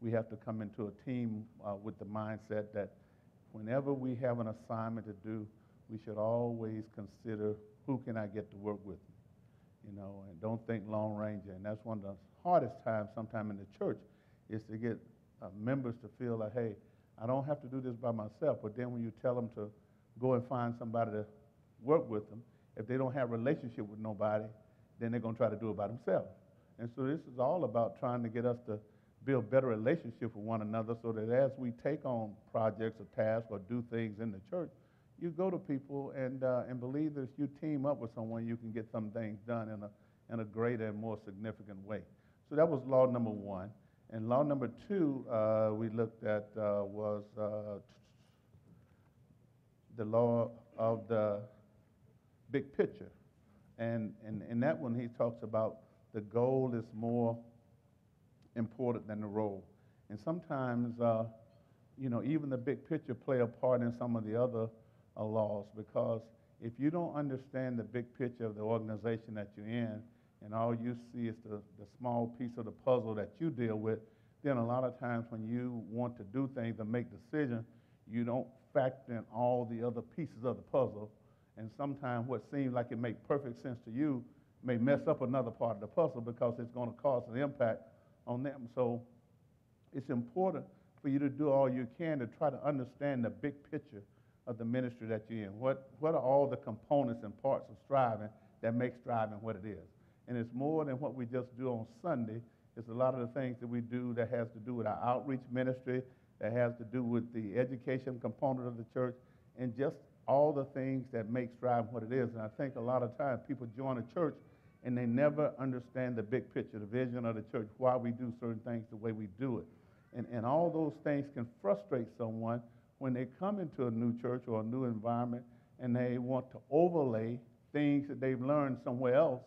we have to come into a team with the mindset that whenever we have an assignment to do, we should always consider who can I get to work with me, you know, and don't think Lone Ranger. And that's one of the hardest times sometime in the church is to get members to feel like, hey, I don't have to do this by myself. But then when you tell them to go and find somebody to work with them, if they don't have a relationship with nobody, then they're going to try to do it by themselves. And so this is all about trying to get us to build better relationship with one another so that as we take on projects or tasks or do things in the church, you go to people and believe that if you team up with someone, you can get some things done in a greater and more significant way. So that was law number one. And law number two we looked at was the law of the big picture. And in that one, he talks about the goal is more important than the role. And sometimes, you know, even the big picture play a part in some of the other laws, because if you don't understand the big picture of the organization that you're in, and all you see is the small piece of the puzzle that you deal with, then a lot of times when you want to do things and make decisions, you don't factor in all the other pieces of the puzzle. And sometimes what seems like it makes perfect sense to you may mess up another part of the puzzle because it's going to cause an impact on them. So it's important for you to do all you can to try to understand the big picture of the ministry that you're in. What are all the components and parts of striving that make striving what it is? And it's more than what we just do on Sunday. It's a lot of the things that we do that has to do with our outreach ministry, that has to do with the education component of the church, and just all the things that make striving what it is. And I think a lot of times people join a church and they never understand the big picture, the vision of the church, why we do certain things the way we do it. And all those things can frustrate someone when they come into a new church or a new environment and they want to overlay things that they've learned somewhere else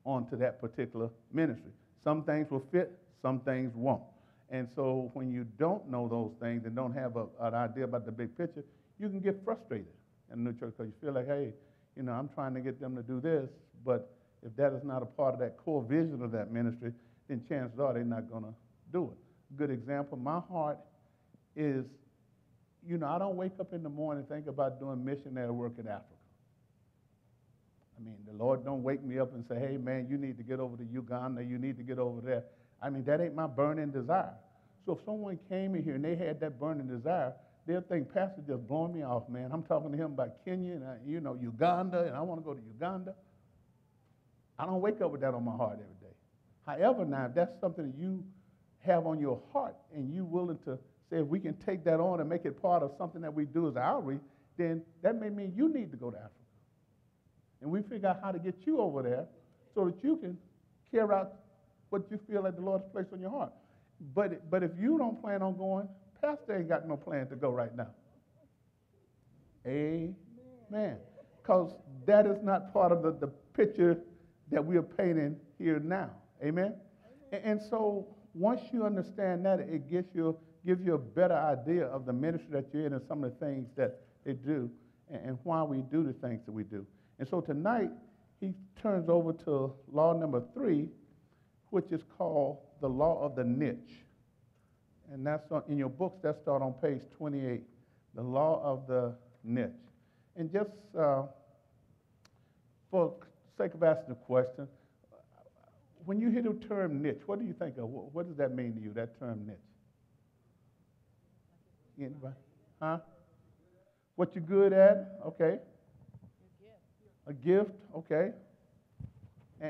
onto that particular ministry. Some things will fit, some things won't. And so when you don't know those things and don't have an idea about the big picture, you can get frustrated in a new church because you feel like, hey, you know, I'm trying to get them to do this, but if that is not a part of that core vision of that ministry, then chances are they're not going to do it. A good example, my heart is, you know, I don't wake up in the morning and think about doing missionary work in Africa. I mean, the Lord don't wake me up and say, hey, man, you need to get over to Uganda, you need to get over there. I mean, that ain't my burning desire. So if someone came in here and they had that burning desire, they'll think, Pastor just blowing me off, man. I'm talking to him about Kenya and, you know, Uganda, and I want to go to Uganda. I don't wake up with that on my heart every day. However, now, if that's something that you have on your heart and you're willing to say, if we can take that on and make it part of something that we do as outreach, then that may mean you need to go to Africa. And we figure out how to get you over there so that you can carry out what you feel like the Lord has placed on your heart. But if you don't plan on going, Pastor ain't got no plan to go right now. Amen. Because that is not part of the picture that we are painting here now. Amen? And so once you understand that, it gives you a better idea of the ministry that you're in and some of the things that they do and why we do the things that we do. And so tonight, he turns over to law number 3, which is called the law of the niche. And that's in your books, that start on page 28, the law of the niche. And just for sake of asking a question, when you hear the term niche, what do you think of? What does that mean to you, that term niche? Anybody? Huh? What you're good at? Okay. A gift, okay.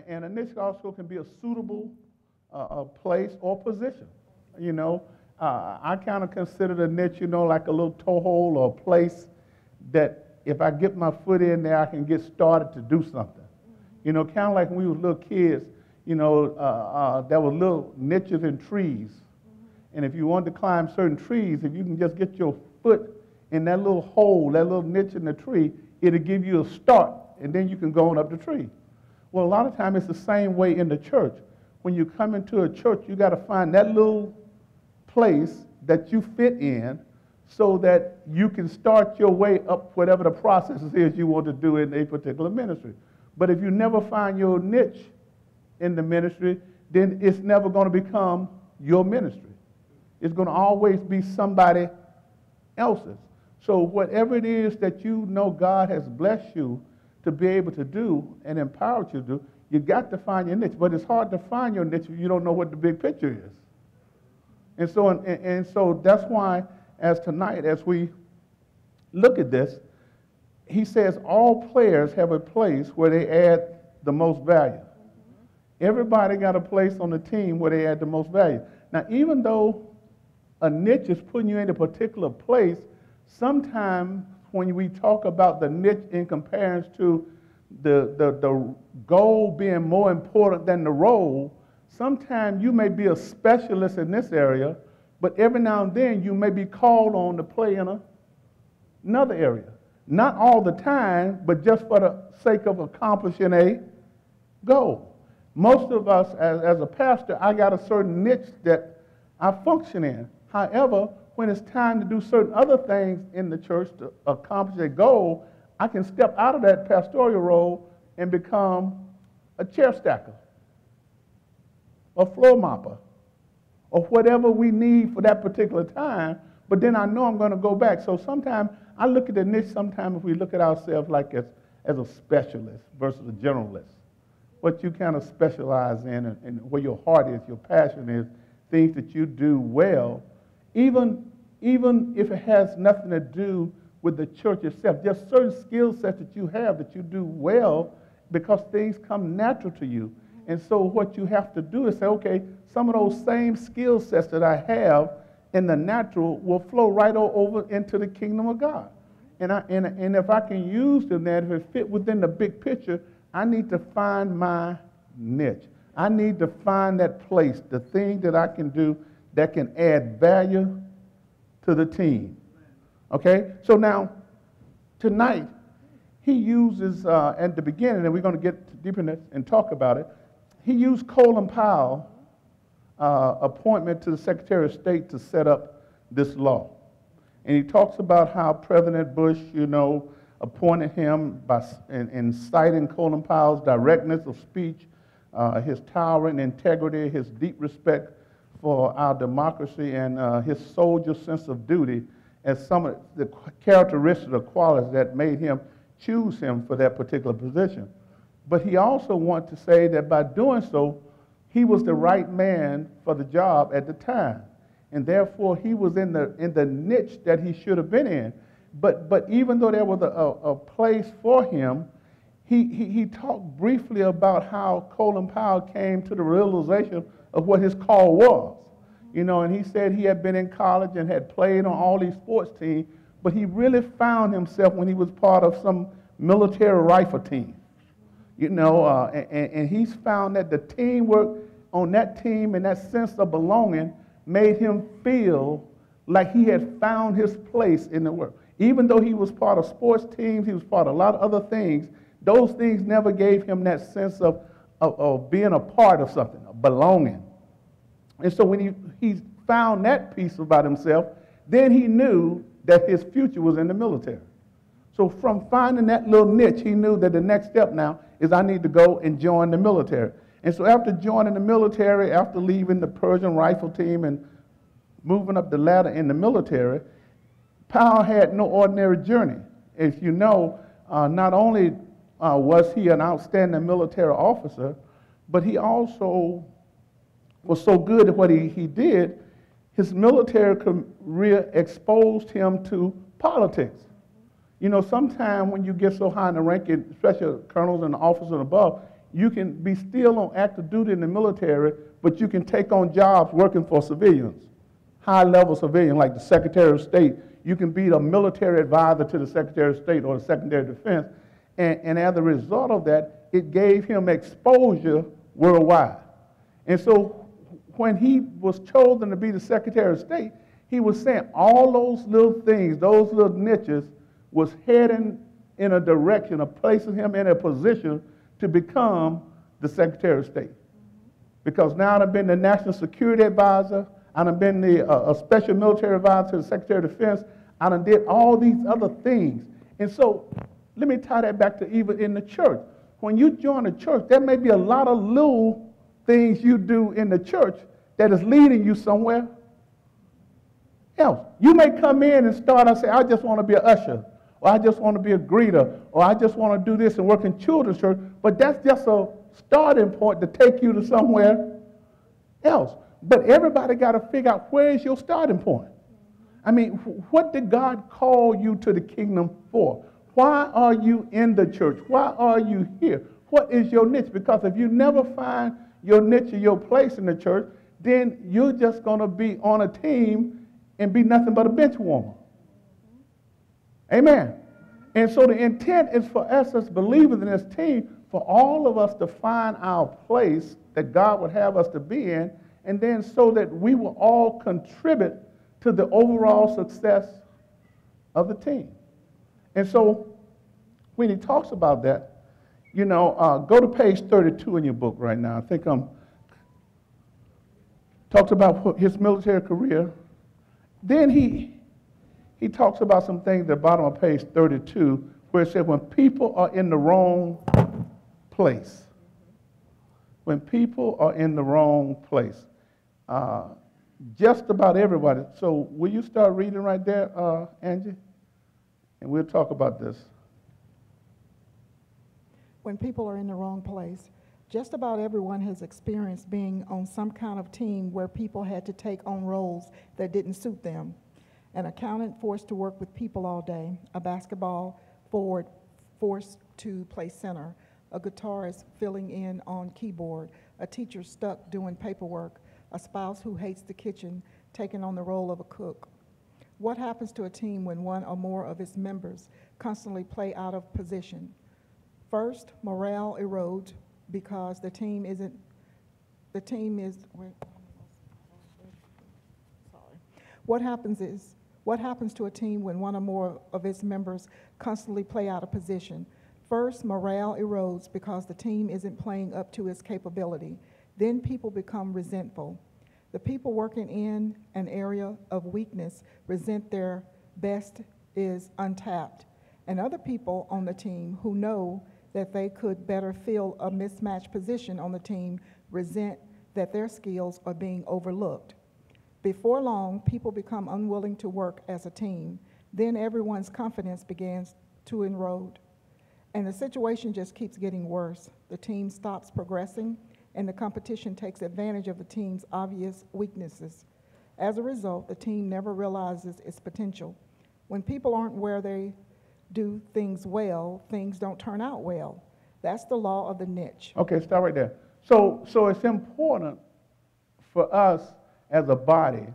And a niche also can be a suitable place or position. You know, I kind of consider the niche, you know, like a little toehold or a place that if I get my foot in there, I can get started to do something. You know, kind of like when we were little kids, you know, there were little niches in trees. And if you wanted to climb certain trees, if you can just get your foot in that little hole, that little niche in the tree, it'll give you a start, and then you can go on up the tree. Well, a lot of times it's the same way in the church. When you come into a church, you got to find that little place that you fit in so that you can start your way up whatever the process is you want to do in a particular ministry. But if you never find your niche in the ministry, then it's never going to become your ministry. It's going to always be somebody else's. So whatever it is that you know God has blessed you to be able to do and empowered you to do, you got to find your niche. But it's hard to find your niche if you don't know what the big picture is. And so that's why, as tonight, as we look at this, he says all players have a place where they add the most value. Everybody got a place on the team where they add the most value. Now, even though a niche is putting you in a particular place, sometimes when we talk about the niche in comparison to the goal being more important than the role, sometimes you may be a specialist in this area, but every now and then you may be called on to play in another area. Not all the time, but just for the sake of accomplishing a goal. Most of us, as a pastor, I got a certain niche that I function in. However, when it's time to do certain other things in the church to accomplish a goal, I can step out of that pastoral role and become a chair stacker, a floor mopper, or whatever we need for that particular time, but then I know I'm going to go back. So sometimes I look at the niche, sometimes if we look at ourselves like as a specialist versus a generalist, what you kind of specialize in and where your heart is, your passion is, things that you do well, even if it has nothing to do with the church itself, just certain skill sets that you have that you do well because things come natural to you. And so what you have to do is say, okay, some of those same skill sets that I have in the natural will flow right over into the kingdom of God. And if I can use them there, if it fit within the big picture, I need to find my niche. I need to find that place, the thing that I can do that can add value to the team. Okay? So now, tonight, he uses, at the beginning, and we're going to get deeper in this and talk about it, he used Colin Powell appointment to the Secretary of State to set up this law. And he talks about how President Bush, appointed him in citing Colin Powell's directness of speech, his towering integrity, his deep respect for our democracy, and his soldier sense of duty as some of the characteristics or qualities that made him choose him for that particular position. But he also wanted to say that by doing so, he was the right man for the job at the time. And therefore, he was in the niche that he should have been in. But even though there was a place for him, he talked briefly about how Colin Powell came to the realization of what his call was. And he said he had been in college and had played on all these sports teams, but he really found himself when he was part of some military rifle team. And he's found that the teamwork on that team and that sense of belonging made him feel like he had found his place in the world. Even though he was part of sports teams, he was part of a lot of other things, those things never gave him that sense of being a part of something, of belonging. And so when he found that piece about himself, then he knew that his future was in the military. So from finding that little niche, he knew that the next step now is I need to go and join the military. And so after joining the military, after leaving the Persian rifle team and moving up the ladder in the military, Powell had no ordinary journey. As you know, not only was he an outstanding military officer, but he also was so good at what he did, his military career exposed him to politics. Sometimes when you get so high in the rank, especially colonels and officers and above, you can be still on active duty in the military, but you can take on jobs working for civilians, high-level civilians like the Secretary of State. You can be the military advisor to the Secretary of State or the Secretary of Defense, and as a result of that, it gave him exposure worldwide. And so when he was chosen to be the Secretary of State, he was saying all those little things, those little niches, was heading in a direction of placing him in a position to become the Secretary of State. Because now I've been the National Security Advisor, I've been a Special Military Advisor to the Secretary of Defense, I done did all these other things. And so let me tie that back to even in the church. When you join the church, there may be a lot of little things you do in the church that is leading you somewhere else. You may come in and start and say, I just want to be an usher, or I just want to be a greeter, or I just want to do this and work in children's church, but that's just a starting point to take you to somewhere else. But everybody got to figure out, where is your starting point? I mean, what did God call you to the kingdom for? Why are you in the church? Why are you here? What is your niche? Because if you never find your niche or your place in the church, then you're just going to be on a team and be nothing but a bench warmer. Amen. And so the intent is for us as believers in this team, for all of us to find our place that God would have us to be in, and then so that we will all contribute to the overall success of the team. And so when he talks about that, you know, go to page 32 in your book right now. I think talks about his military career. Then he talks about some things at the bottom of page 32, where it said, when people are in the wrong place. When people are in the wrong place. Just about everybody. So will you start reading right there, Angie? And we'll talk about this. When people are in the wrong place, just about everyone has experienced being on some kind of team where people had to take on roles that didn't suit them. An accountant forced to work with people all day, a basketball forward forced to play center, a guitarist filling in on keyboard, a teacher stuck doing paperwork, a spouse who hates the kitchen taking on the role of a cook. What happens to a team when one or more of its members constantly play out of position? First, morale erodes because the team is, What happens to a team when one or more of its members constantly play out of position? First, morale erodes because the team isn't playing up to its capability. Then people become resentful. The people working in an area of weakness resent their best is untapped. And other people on the team who know that they could better fill a mismatched position on the team resent that their skills are being overlooked. Before long, people become unwilling to work as a team. Then everyone's confidence begins to erode. And the situation just keeps getting worse. The team stops progressing, and the competition takes advantage of the team's obvious weaknesses. As a result, the team never realizes its potential. When people aren't where they do things well, things don't turn out well. That's the law of the niche. Okay, stop right there. So it's important for us as a body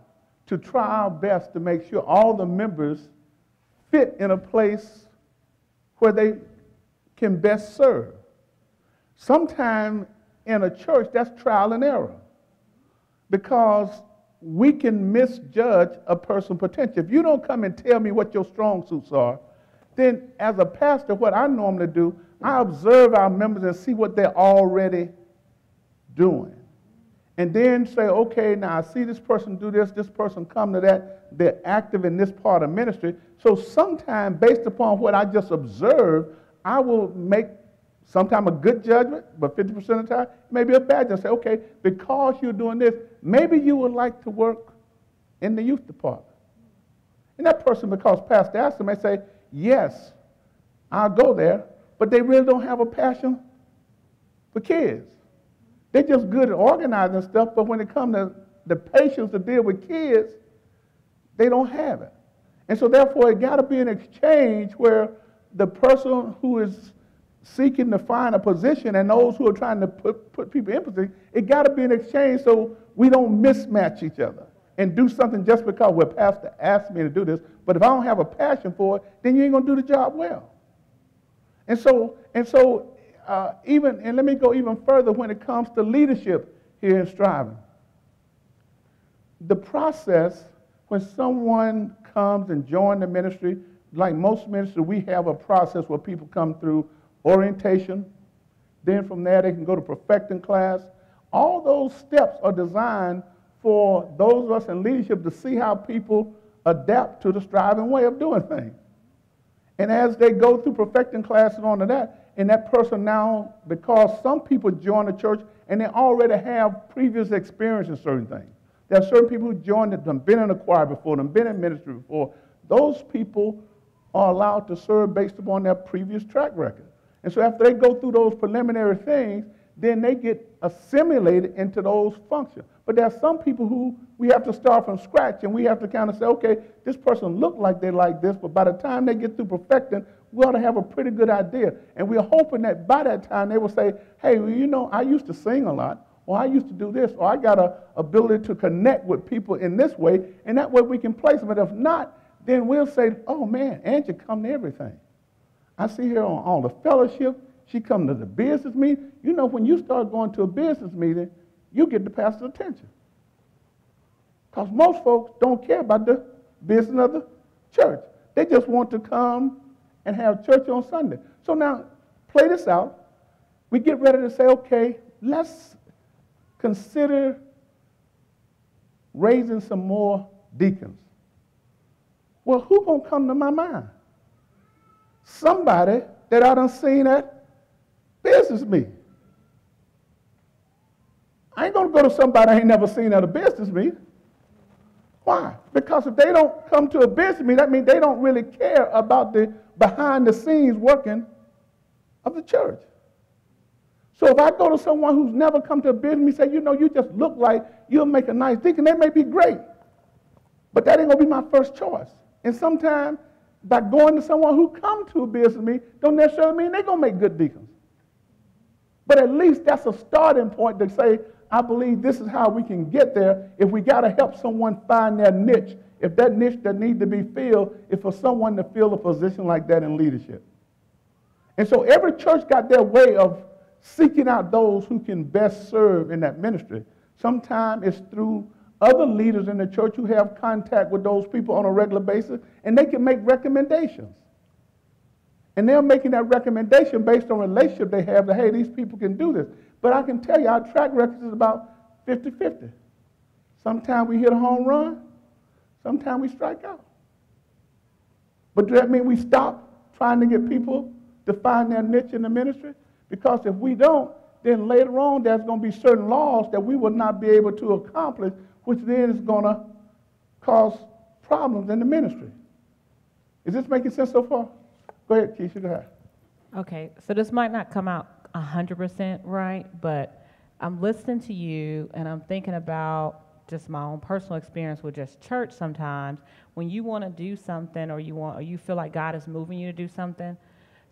to try our best to make sure all the members fit in a place where they can best serve. Sometimes in a church, that's trial and error, because we can misjudge a person's potential. If you don't come and tell me what your strong suits are, then as a pastor, what I normally do, I observe our members and see what they're already doing. And then say, okay, now I see this person do this person come to that, they're active in this part of ministry. So sometime, based upon what I just observed, I will make sometime a good judgment, but 50% of the time, maybe a bad judgment. Say, okay, because you're doing this, maybe you would like to work in the youth department. And that person, because Pastor asked them, may say, yes, I'll go there, but they really don't have a passion for kids. They're just good at organizing stuff, but when it comes to the patience to deal with kids, they don't have it. And so therefore, it got to be an exchange where the person who is seeking to find a position and those who are trying to put people in position, it got to be an exchange so we don't mismatch each other and do something just because, well, pastor asked me to do this, but if I don't have a passion for it, then you ain't going to do the job well. And so let me go even further when it comes to leadership here in Striving. The process, when someone comes and joins the ministry, like most ministries, we have a process where people come through orientation. Then from there, they can go to perfecting class. All those steps are designed for those of us in leadership to see how people adapt to the Striving way of doing things. And as they go through perfecting classes on to that, and that person now, because some people join the church and they already have previous experience in certain things. There are certain people who joined it, been in a choir before, been in ministry before. Those people are allowed to serve based upon their previous track record. And so after they go through those preliminary things, then they get assimilated into those functions. But there are some people who we have to start from scratch, and we have to kind of say, okay, this person looked like they like this, but by the time they get through perfecting, we ought to have a pretty good idea. And we're hoping that by that time they will say, hey, well, you know, I used to sing a lot, or I used to do this, or I got an ability to connect with people in this way, and that way we can place them. But if not, then we'll say, oh, man, Angie come to everything. I see her on all the fellowship. She come to the business meeting. You know, when you start going to a business meeting, you get the pastor's attention. Because most folks don't care about the business of the church. They just want to come and have church on Sunday. So now, play this out. We get ready to say, okay, let's consider raising some more deacons. Well, who's going to come to my mind? Somebody that I done seen at business meeting. I ain't going to go to somebody I ain't never seen at a business meeting. Why? Because if they don't come to a business meeting, that means they don't really care about the behind-the-scenes working of the church. So if I go to someone who's never come to a business meeting and say, you know, you just look like you'll make a nice deacon, they may be great. But that ain't going to be my first choice. And sometimes by going to someone who come to a business meeting don't necessarily mean they're going to make good deacons. But at least that's a starting point to say, I believe this is how we can get there if we got to help someone find their niche. If that niche that needs to be filled is for someone to fill a position like that in leadership. And so every church got their way of seeking out those who can best serve in that ministry. Sometimes it's through other leaders in the church who have contact with those people on a regular basis, and they can make recommendations. And they're making that recommendation based on relationship they have that, hey, these people can do this. But I can tell you, our track record is about 50-50. Sometimes we hit a home run, sometimes we strike out. But does that mean we stop trying to get people to find their niche in the ministry? Because if we don't, then later on there's going to be certain laws that we will not be able to accomplish, which then is going to cause problems in the ministry. Is this making sense so far? Go ahead, Keisha, go ahead. Okay, so this might not come out 100% right, but I'm listening to you and I'm thinking about just my own personal experience with just church sometimes. When you want to do something or you feel like God is moving you to do something,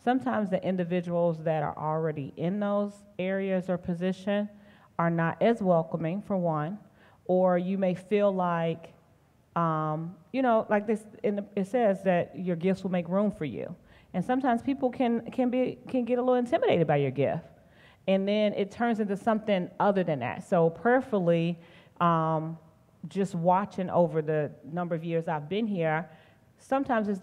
sometimes the individuals that are already in those areas or position are not as welcoming, for one, or you may feel like, you know, like this, it says that your gifts will make room for you. And sometimes people can get a little intimidated by your gift. And then it turns into something other than that. So prayerfully, just watching over the number of years I've been here, sometimes it's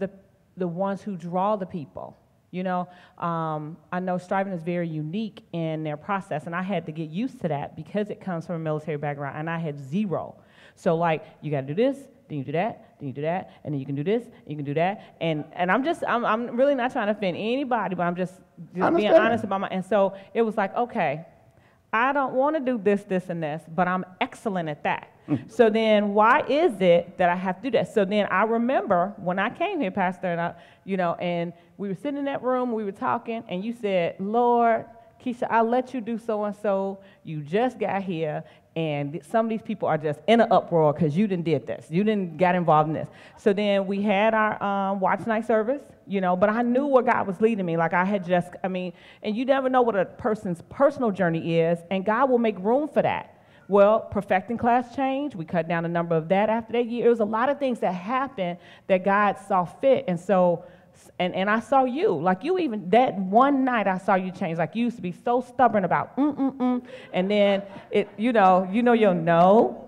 the ones who draw the people. You know, I know Striving is very unique in their process, and I had to get used to that because it comes from a military background, and I had zero. So, like, you got to do this, then you do that, then you do that, and then you can do this, and you can do that. And I'm really not trying to offend anybody, but I'm just being honest about and so it was like, okay, I don't want to do this, this, and this, but I'm excellent at that. So then why is it that I have to do that? So then I remember when I came here, Pastor, and and we were sitting in that room, we were talking, and you said, Lord, Keisha, I let you do so-and-so. You just got here, and some of these people are just in an uproar because you didn't did this. You didn't get involved in this. So then we had our watch night service, but I knew where God was leading me. Like and you never know what a person's personal journey is, and God will make room for that. Well, perfecting class change, we cut down the number of that after that year. It was a lot of things that happened that God saw fit. And so, and I saw you, like you even, that one night I saw you change. Like you used to be so stubborn about, and then you'll no.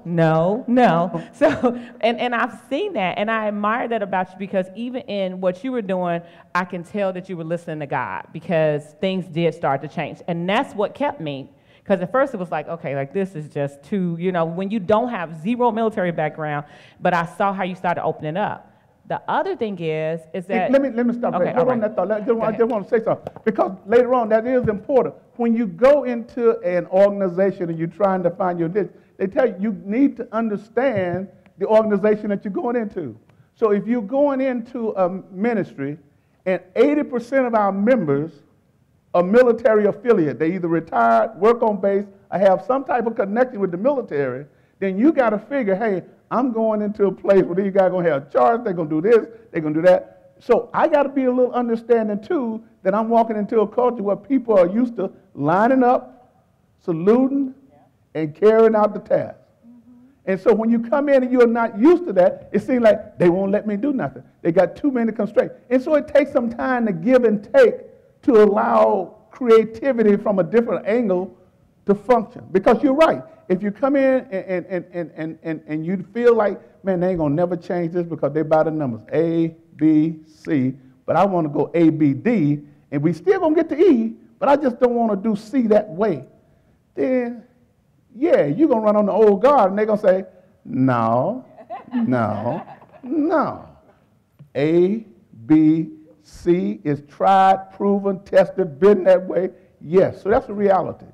So, and I've seen that, and I admire that about you because even in what you were doing, I can tell that you were listening to God because things did start to change. And that's what kept me. Because at first it was like, okay, like this is just too, when you don't have zero military background, but I saw how you started opening up. The other thing is that... Let me stop Okay, right. Hold on that thought. I just want to say something. Because later on, that is important. When you go into an organization and you're trying to find your niche, they tell you you need to understand the organization that you're going into. So if you're going into a ministry and 80% of our members are military affiliate, they either retired, work on base, or have some type of connection with the military, then you got to figure, hey, I'm going into a place where these guys are going to have charge, they're going to do this, they're going to do that. So I got to be a little understanding, too, that I'm walking into a culture where people are used to lining up, saluting, and carrying out the task. And so when you come in and you're not used to that, it seems like they won't let me do nothing. They got too many constraints. And so it takes some time to give and take to allow creativity from a different angle to function. Because you're right. If you come in and you feel like, man, they ain't going to never change this because they by the numbers, A, B, C, but I want to go A, B, D, and we still going to get to E, but I just don't want to do C that way, then, yeah, you're going to run on the old guard, and they're going to say, no, no, no. A, B, C is tried, proven, tested, been that way. Yes, so that's a reality.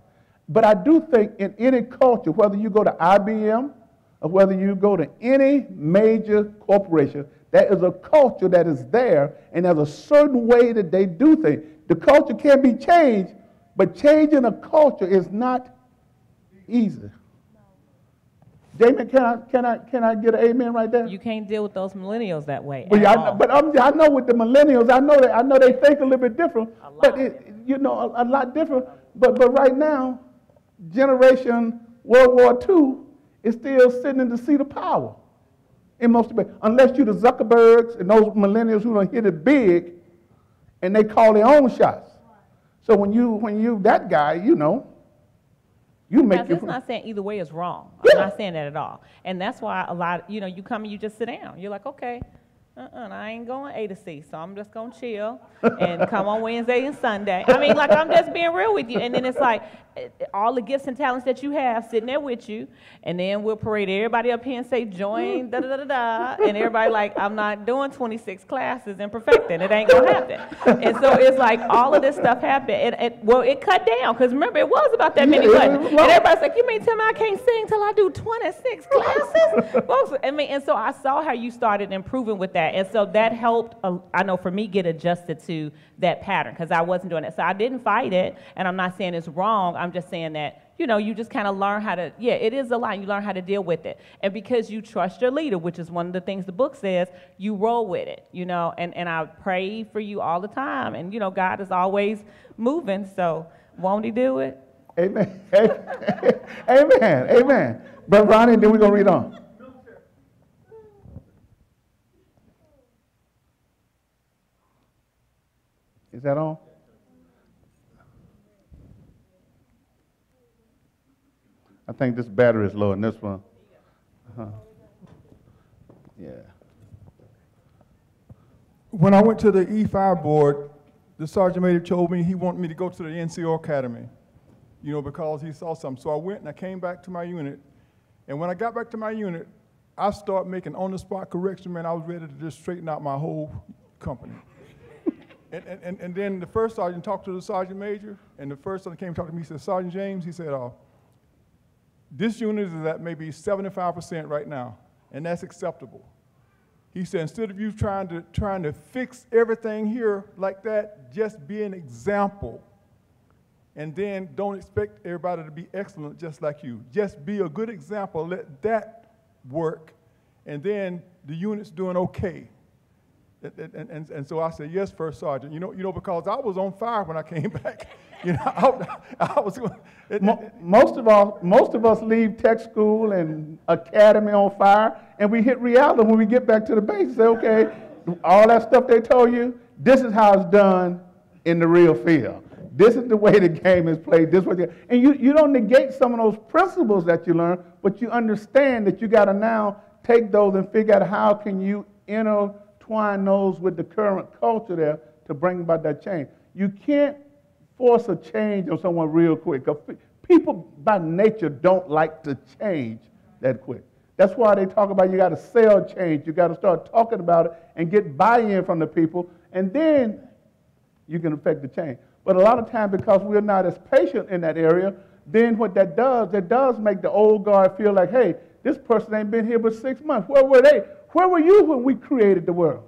But I do think in any culture, whether you go to IBM or whether you go to any major corporation, there is a culture that is there, and there's a certain way that they do things. The culture can be changed, but changing a culture is not easy. Jamie, can I get an amen right there? You can't deal with those millennials that way. Well, yeah, I know with the millennials, I know they think a little bit different, but a lot different. But right now, generation World War II is still sitting in the seat of power in most of it, unless you're the Zuckerbergs and those millennials who done hit it big, and they call their own shots. So when you that guy, you make your... It's not saying either way is wrong. Yeah. I'm not saying that at all. And that's why a lot, you come and you just sit down. You're like, okay, I ain't going A to C, so I'm just going to chill and come on Wednesday and Sunday. I mean, like, I'm just being real with you. And then it's like all the gifts and talents that you have sitting there with you, and then we'll parade everybody up here and say, join, da-da-da-da-da, and everybody like, I'm not doing 26 classes and perfecting. It ain't going to happen. And so it's like all of this stuff happened. Well, it cut down, because remember, it was about that many buttons. And everybody's like, you mean tell me I can't sing till I do 26 classes? Folks, I mean, and so I saw how you started improving with that. And so that helped, I know for me, get adjusted to that pattern, because I wasn't doing it. So I didn't fight it, and I'm not saying it's wrong. I'm just saying that, you just kind of learn how to, it is a lot. You learn how to deal with it. And because you trust your leader, which is one of the things the book says, you roll with it, and I pray for you all the time. And, God is always moving, so won't he do it? Amen. Amen. Amen. Brother Ronnie, then we're going to read on. Is that on? I think this battery is low in this one. Yeah. When I went to the E5 board, the sergeant major told me he wanted me to go to the NCO Academy, because he saw something. So I went and I came back to my unit. And when I got back to my unit, I started making on-the-spot correction, man. I was ready to just straighten out my whole company. And then the first sergeant talked to the sergeant major, and the first sergeant came and talked to me. He said, Sergeant James, he said, this unit is at maybe 75% right now, and that's acceptable. He said, instead of you trying to fix everything here like that, just be an example. And then don't expect everybody to be excellent just like you. Just be a good example, let that work, and then the unit's doing okay. And so I said, yes, First Sergeant. Because I was on fire when I came back. I was. Most of us leave tech school and academy on fire, and we hit reality when we get back to the base and say, okay, all that stuff they told you, this is how it's done in the real field. This is the way the game is played. This way, and you don't negate some of those principles that you learn, but you understand that you got to now take those and figure out how can you intertwine those with the current culture there to bring about that change. You can't force a change on someone real quick. People by nature don't like to change that quick. That's why they talk about you got to sell change. You got to start talking about it and get buy-in from the people, and then you can affect the change. But a lot of times, because we're not as patient in that area, then what that does make the old guard feel like, hey, this person ain't been here but 6 months. Where were they? Where were you when we created the world?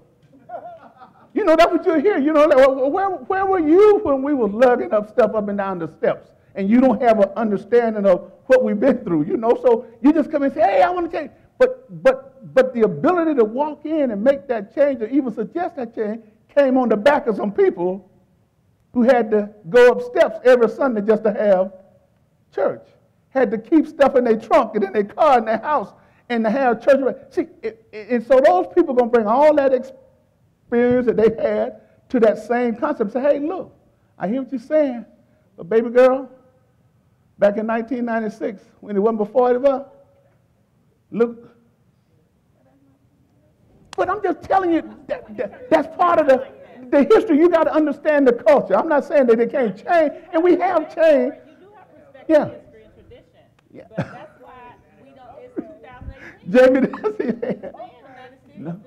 You know, that's what you're here. You know, like, where were you when we were lugging up stuff up and down the steps? And you don't have an understanding of what we've been through, you know? So you just come and say, hey, I want to change. But the ability to walk in and make that change or even suggest that change came on the back of some people who had to go up steps every Sunday just to have church. Had to keep stuff in their trunk and in their car in their house and to have church. See, and so those people are going to bring all that experience that they had to that same concept. Say, hey, look, I hear what you're saying, but baby girl, back in 1996, when it wasn't before it was, look. But I'm just telling you, that's part of the history. You got to understand the culture. I'm not saying that they can't change, and we have changed. You do have respect Yeah. for history and tradition. Yeah. But that's why we don't, it's 2018. Jamie, that's it. No.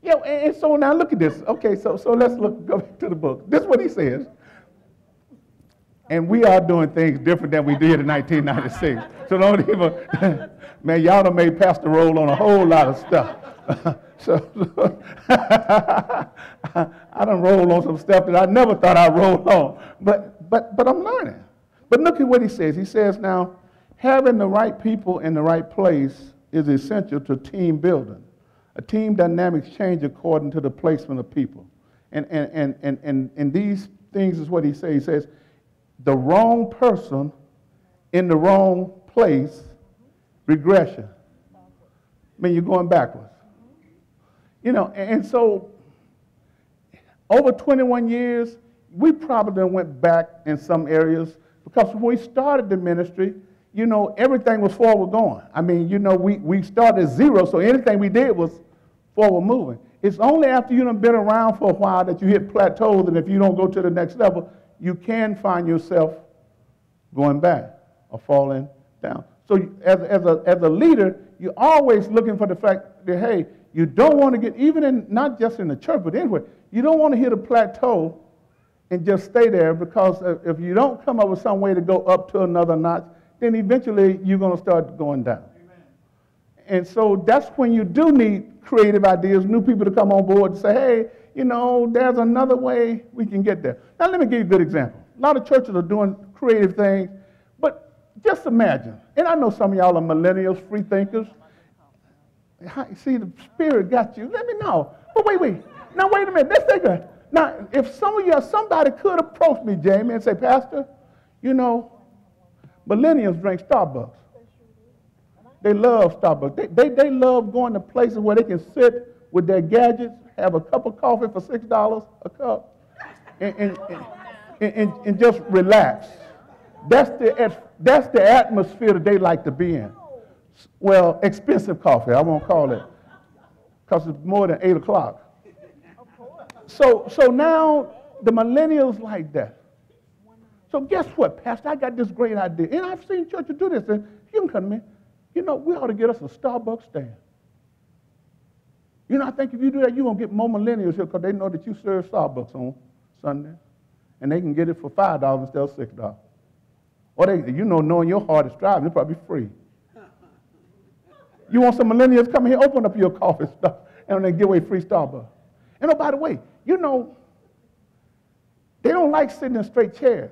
Yeah, and so now look at this. Okay, so let's go back to the book. This is what he says. And we are doing things different than we did in 1996. So don't even, man, y'all done made Pastor roll on a whole lot of stuff. So I done rolled on some stuff that I never thought I'd roll on. But I'm learning. But look at what he says. He says now, having the right people in the right place is essential to team building. A team dynamics change according to the placement of people. And these things is what he says. He says, the wrong person in the wrong place, regression. I mean, you're going backwards. You know, and so over 21 years, we probably done went back in some areas because when we started the ministry, you know, everything was forward going. I mean, you know, we started at zero, so anything we did was forward moving. It's only after you've been around for a while that you hit plateaus, and if you don't go to the next level, you can find yourself going back or falling down. So as a leader, you're always looking for the fact that, hey, you don't want to get, even in, not just in the church, but anywhere, you don't want to hit a plateau and just stay there, because if you don't come up with some way to go up to another notch, then eventually you're going to start going down. Amen. And so that's when you do need creative ideas, new people to come on board and say, hey, you know, there's another way we can get there. Now, let me give you a good example. A lot of churches are doing creative things, but just imagine, and I know some of y'all are millennials, free thinkers. See, the Spirit got you. Let me know. But wait. Now, wait a minute. Let's take a. Now, if somebody could approach me, Jamie, and say, Pastor, you know, millennials drink Starbucks. They love Starbucks. They love going to places where they can sit with their gadgets, have a cup of coffee for $6 a cup, and just relax. That's the atmosphere that they like to be in. Well, expensive coffee, I won't call it, because it's more than 8 o'clock. So now the millennials like that. So guess what, Pastor? I got this great idea. And I've seen churches do this. And you can come to me. You know, we ought to get us a Starbucks stand. You know, I think if you do that, you're going to get more millennials here because they know that you serve Starbucks on Sunday. And they can get it for $5 instead of $6. Or they, you know, knowing your heart is driving, it's probably free. You want some millennials come here, open up your coffee stuff, and they give away free Starbucks. And oh, by the way, you know, they don't like sitting in straight chairs.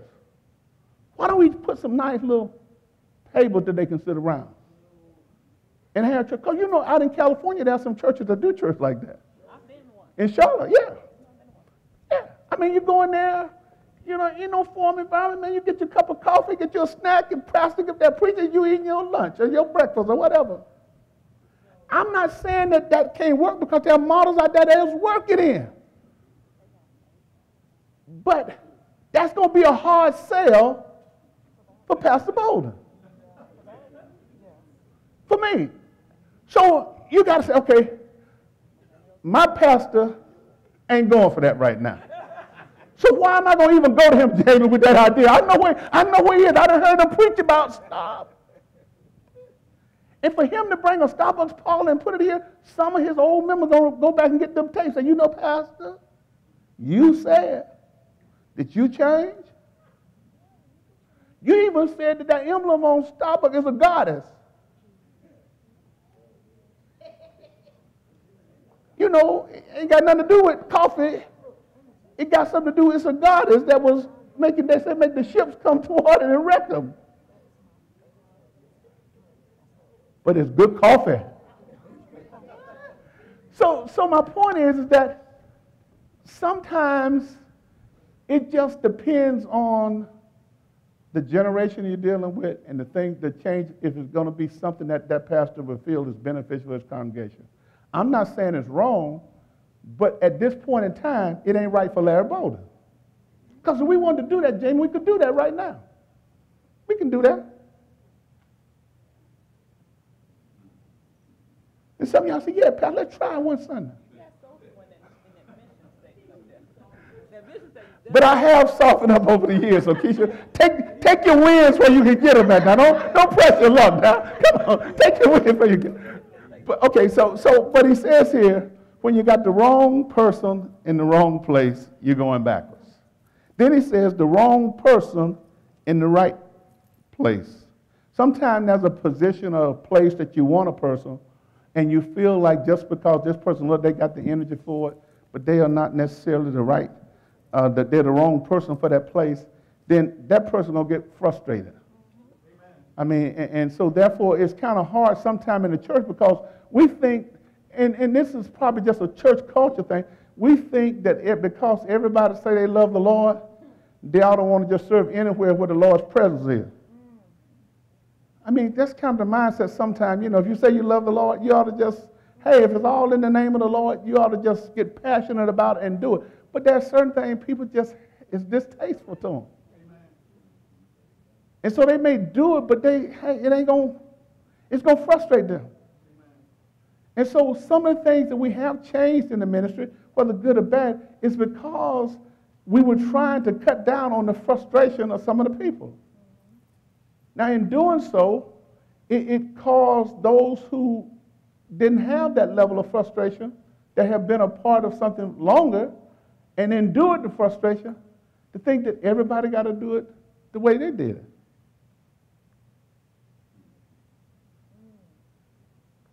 Why don't we put some nice little tables that they can sit around and have church? Because, you know, out in California, there are some churches that do church like that. I've been one. In Charlotte, yeah. Yeah. I mean, you go in there, you know, in no form environment, man, you get your cup of coffee, get your snack, and pastor, if they're preaching, you eating your lunch or your breakfast or whatever. I'm not saying that can't work, because there are models out there that is working in. But that's going to be a hard sell for Pastor Boldin. For me. So you got to say, okay, my pastor ain't going for that right now. So why am I going to even go to him, Jamie, with that idea? I know where he is. I done heard him preach about stuff. And for him to bring a Starbucks parlor and put it here, some of his old members going to go back and get them tapes and say, you know, Pastor, you said that you changed. You even said that that emblem on Starbucks is a goddess. You know, it ain't got nothing to do with coffee. It got something to do with it's a goddess that was making, they said, make the ships come toward it and wreck them. But it's good coffee. So my point is that sometimes it just depends on the generation you're dealing with and the things that change, if it's going to be something that that pastor will feel is beneficial for his congregation. I'm not saying it's wrong, but at this point in time, it ain't right for Larry Boldin. Because if we wanted to do that, Jamie, we could do that right now. We can do that. And some of y'all say, yeah, Pastor, let's try it one Sunday. But I have softened up over the years, so Keisha, take your wins where you can get them at now. Don't press your luck now. Come on, take your wins where you get them. But okay, but he says here, when you got the wrong person in the wrong place, you're going backwards. Then he says the wrong person in the right place. Sometimes there's a position or a place that you want a person, and you feel like just because this person, look, they got the energy for it, but they are not necessarily the right, that they're the wrong person for that place, then that person will get frustrated. I mean, and so therefore it's kind of hard sometime in the church because we think, and this is probably just a church culture thing, we think that because everybody say they love the Lord, they ought to want to just serve anywhere where the Lord's presence is. I mean, that's kind of the mindset sometimes. You know, if you say you love the Lord, you ought to just, hey, if it's all in the name of the Lord, you ought to just get passionate about it and do it. But there are certain things people just, it's distasteful to them. And so they may do it, but it's going to frustrate them. And so some of the things that we have changed in the ministry, whether good or bad, is because we were trying to cut down on the frustration of some of the people. Now, in doing so, it caused those who didn't have that level of frustration, that have been a part of something longer, and endured the frustration, to think that everybody got to do it the way they did it.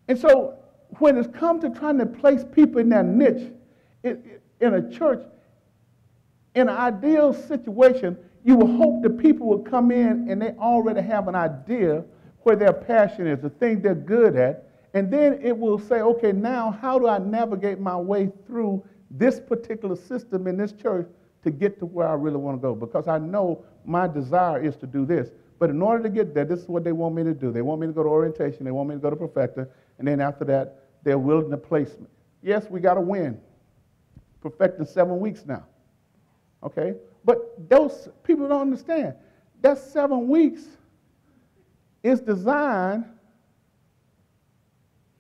And so when it's come to trying to place people in their niche in a church, in an ideal situation, you will hope that people will come in and they already have an idea where their passion is, the thing they're good at, and then it will say, okay, now how do I navigate my way through this particular system in this church to get to where I really want to go? Because I know my desire is to do this. But in order to get there, this is what they want me to do. They want me to go to orientation. They want me to go to perfector. And then after that, they're willing to place me. Yes, we got to win. Perfecting 7 weeks now. Okay? But those people don't understand. That 7 weeks is designed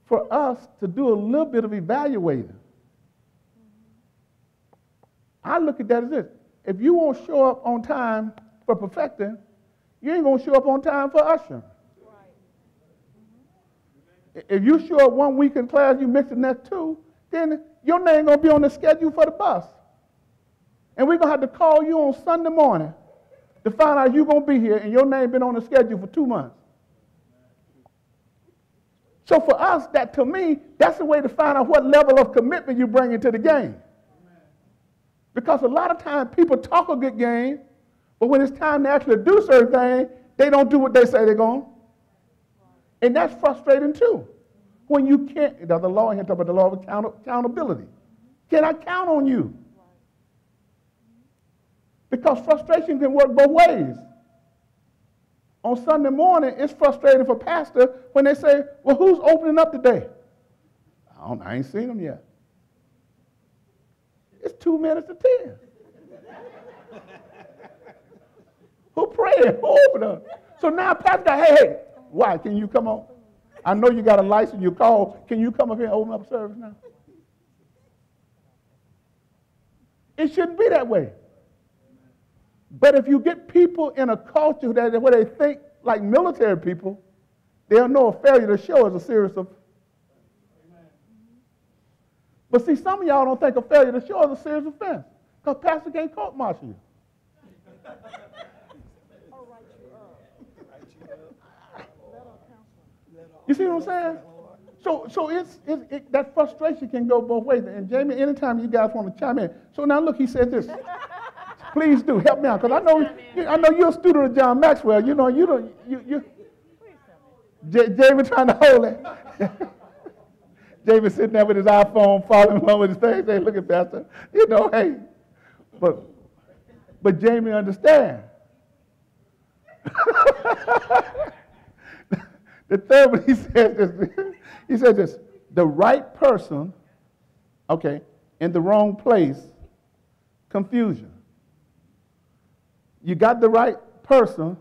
for us to do a little bit of evaluating. I look at that as this. If you won't show up on time for perfecting, you ain't going to show up on time for ushering. Right. If you show up 1 week in class, you mix the next 2, then your name going to be on the schedule for the bus. And we're going to have to call you on Sunday morning to find out you're going to be here and your name been on the schedule for 2 months. So for us, that to me, that's the way to find out what level of commitment you bring into the game. Because a lot of times people talk a good game, but when it's time to actually do certain things, they don't do what they say they're going. And that's frustrating too. When you can't, the law here talking about the law of accountability. Can I count on you? Because frustration can work both ways. On Sunday morning, it's frustrating for pastor when they say, well, who's opening up today? I ain't seen them yet. It's 2 minutes to 10. Who praying? Who opened up? So now pastor got, hey, why? Can you come on? I know you got a license, you call. Can you come up here and open up service now? It shouldn't be that way. But if you get people in a culture where they think like military people, they'll know a failure to show is a series of. But see, some of y'all don't think a failure to show is a serious offense, because pastor can't court-martial you. You see what I'm saying? So that frustration can go both ways. And Jamie, anytime you guys want to chime in. So now look, he said this. Please do help me out, because I know you're a student of John Maxwell. You know Jamie trying to hold it. Jamie sitting there with his iPhone, following along with his face. Hey, look at Pastor. You know, hey, but Jamie understands. The third one, he says this, the right person, okay, in the wrong place, confusion. You got the right person,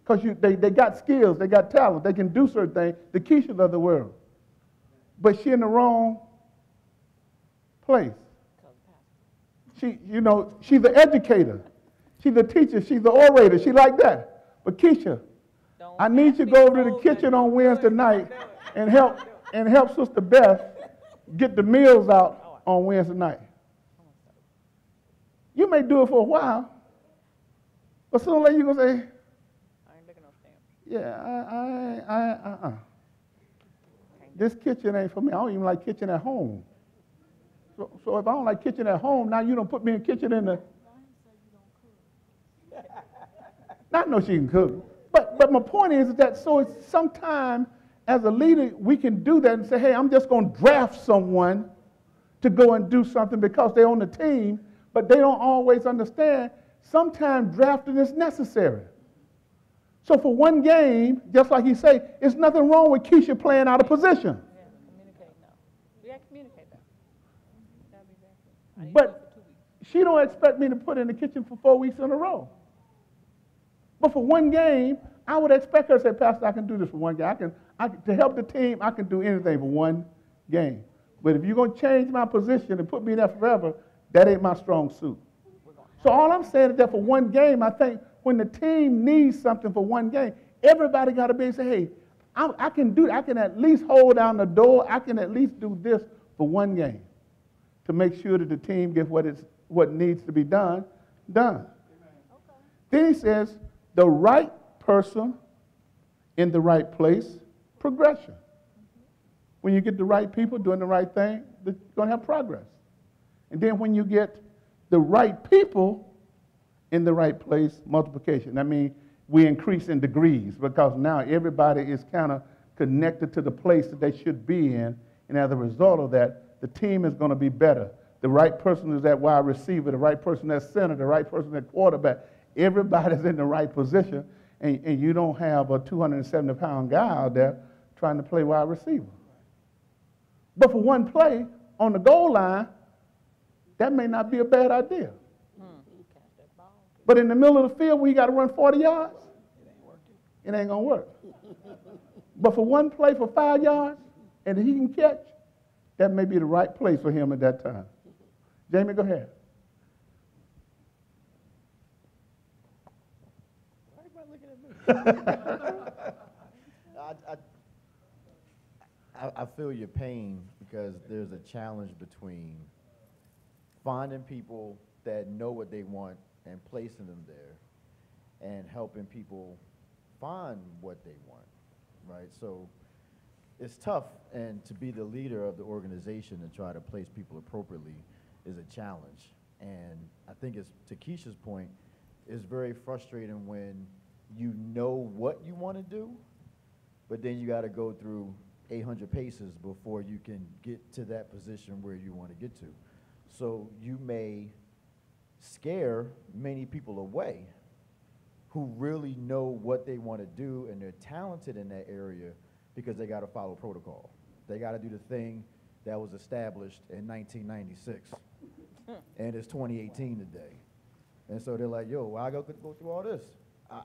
because they got skills, they got talent, they can do certain things, the Keishas of the world. But she in the wrong place. She's the educator, she's the teacher, she's the orator, she like that. But Keisha, I need you to go over to the kitchen on Wednesday night and help Sister Beth get the meals out on Wednesday night. You may do it for a while, but sooner or later you're going to say, I ain't looking no stamp. Yeah, this kitchen ain't for me. I don't even like kitchen at home. So if I don't like kitchen at home, now you don't put me in kitchen in the... I know she can cook. But my point is that so it's sometimes as a leader we can do that and say, hey, I'm just going to draft someone to go and do something because they're on the team, but they don't always understand sometimes drafting is necessary. So for one game, just like he say, there's nothing wrong with Keisha playing out of position. Yeah, communicate now. We got to communicate that. That'd be very good. But she don't expect me to put in the kitchen for 4 weeks in a row. But for one game, I would expect her to say, Pastor, I can do this for one game. To help the team, I can do anything for one game. But if you're going to change my position and put me there forever, that ain't my strong suit. So all I'm saying is that for one game, I think when the team needs something for one game, everybody got to be able to say, hey, I can do it. I can at least hold down the door. I can at least do this for one game to make sure that the team gets what needs to be done. Okay. Then he says, the right person in the right place, progression. When you get the right people doing the right thing, you're going to have progress. And then when you get the right people in the right place, multiplication. I mean, we increase in degrees because now everybody is kind of connected to the place that they should be in. And as a result of that, the team is going to be better. The right person is that wide receiver, the right person that's center, the right person that quarterback. Everybody's in the right position, and you don't have a 270-pound guy out there trying to play wide receiver. But for one play on the goal line, that may not be a bad idea. But in the middle of the field where you got to run 40 yards, it ain't going to work. But for one play for 5 yards, and he can catch, that may be the right place for him at that time. Jamie, go ahead. I feel your pain because there's a challenge between finding people that know what they want and placing them there and helping people find what they want, right? So it's tough, and to be the leader of the organization and try to place people appropriately is a challenge. And I think it's, to Keisha's point, it's very frustrating when you know what you want to do, but then you got to go through 800 paces before you can get to that position where you want to get to. So you may scare many people away who really know what they want to do and they're talented in that area because they got to follow protocol. They got to do the thing that was established in 1996, and it's 2018 today. And so they're like, yo, why I go through all this?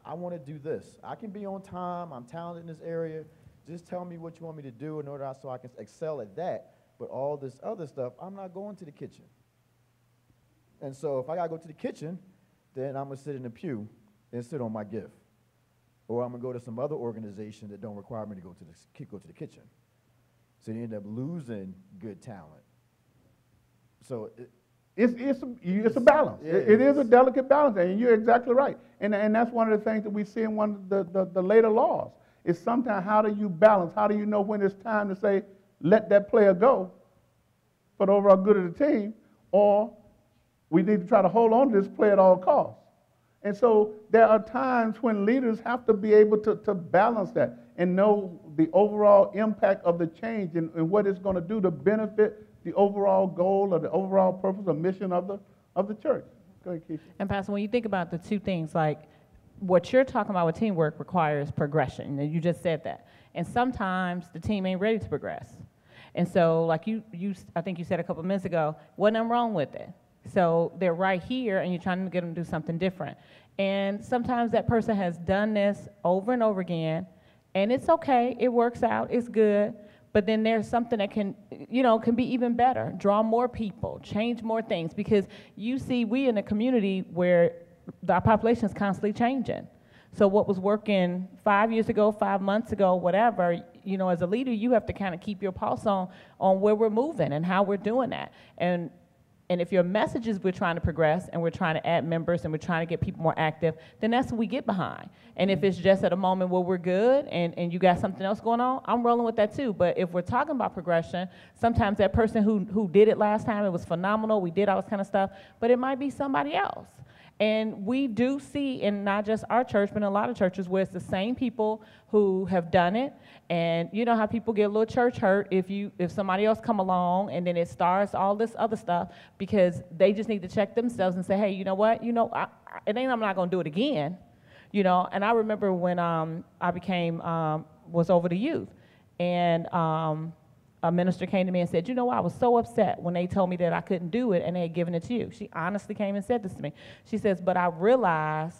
I want to do this. I can be on time. I'm talented in this area. Just tell me what you want me to do in order so I can excel at that. But all this other stuff, I'm not going to the kitchen. And so if I got to go to the kitchen, then I'm going to sit in the pew and sit on my gift. or I'm gonna go to some other organization that don't require me to go to the kitchen. So you end up losing good talent. So it's a balance. Yeah, It is a delicate balance, and you're exactly right. And that's one of the things that we see in one of the later laws. Is sometimes how do you balance? How do you know when it's time to say, let that player go for the overall good of the team, or we need to try to hold on to this player at all costs? And so there are times when leaders have to be able to balance that and know the overall impact of the change and what it's going to do to benefit the overall goal or the overall purpose or mission of the church. Go ahead, Keisha. And Pastor, when you think about the two things, like what you're talking about with teamwork requires progression, and you just said that. And sometimes the team ain't ready to progress. And so, like I think you said a couple minutes ago, wasn't nothing wrong with it. So they're right here, and you're trying to get them to do something different. And sometimes that person has done this over and over again, and it's okay, it works out, it's good. But then there's something that can be even better, draw more people, change more things, because you see we in a community where our population is constantly changing. So what was working 5 years ago, 5 months ago, whatever, as a leader, you have to kind of keep your pulse on where we're moving and how we're doing that. And if your message is we're trying to progress and we're trying to add members and we're trying to get people more active, then that's what we get behind. And if it's just at a moment where we're good and you got something else going on, I'm rolling with that too. But if we're talking about progression, sometimes that person who did it last time, it was phenomenal, we did all this kind of stuff, but it might be somebody else. And we do see in not just our church, but in a lot of churches where it's the same people who have done it. And you know how people get a little church hurt if somebody else come along and then it starts all this other stuff, because they just need to check themselves and say, hey, you know what? I'm not going to do it again. And I remember when I was over the youth, and a minister came to me and said, I was so upset when they told me that I couldn't do it and they had given it to you. She honestly came and said this to me. She says, but I realized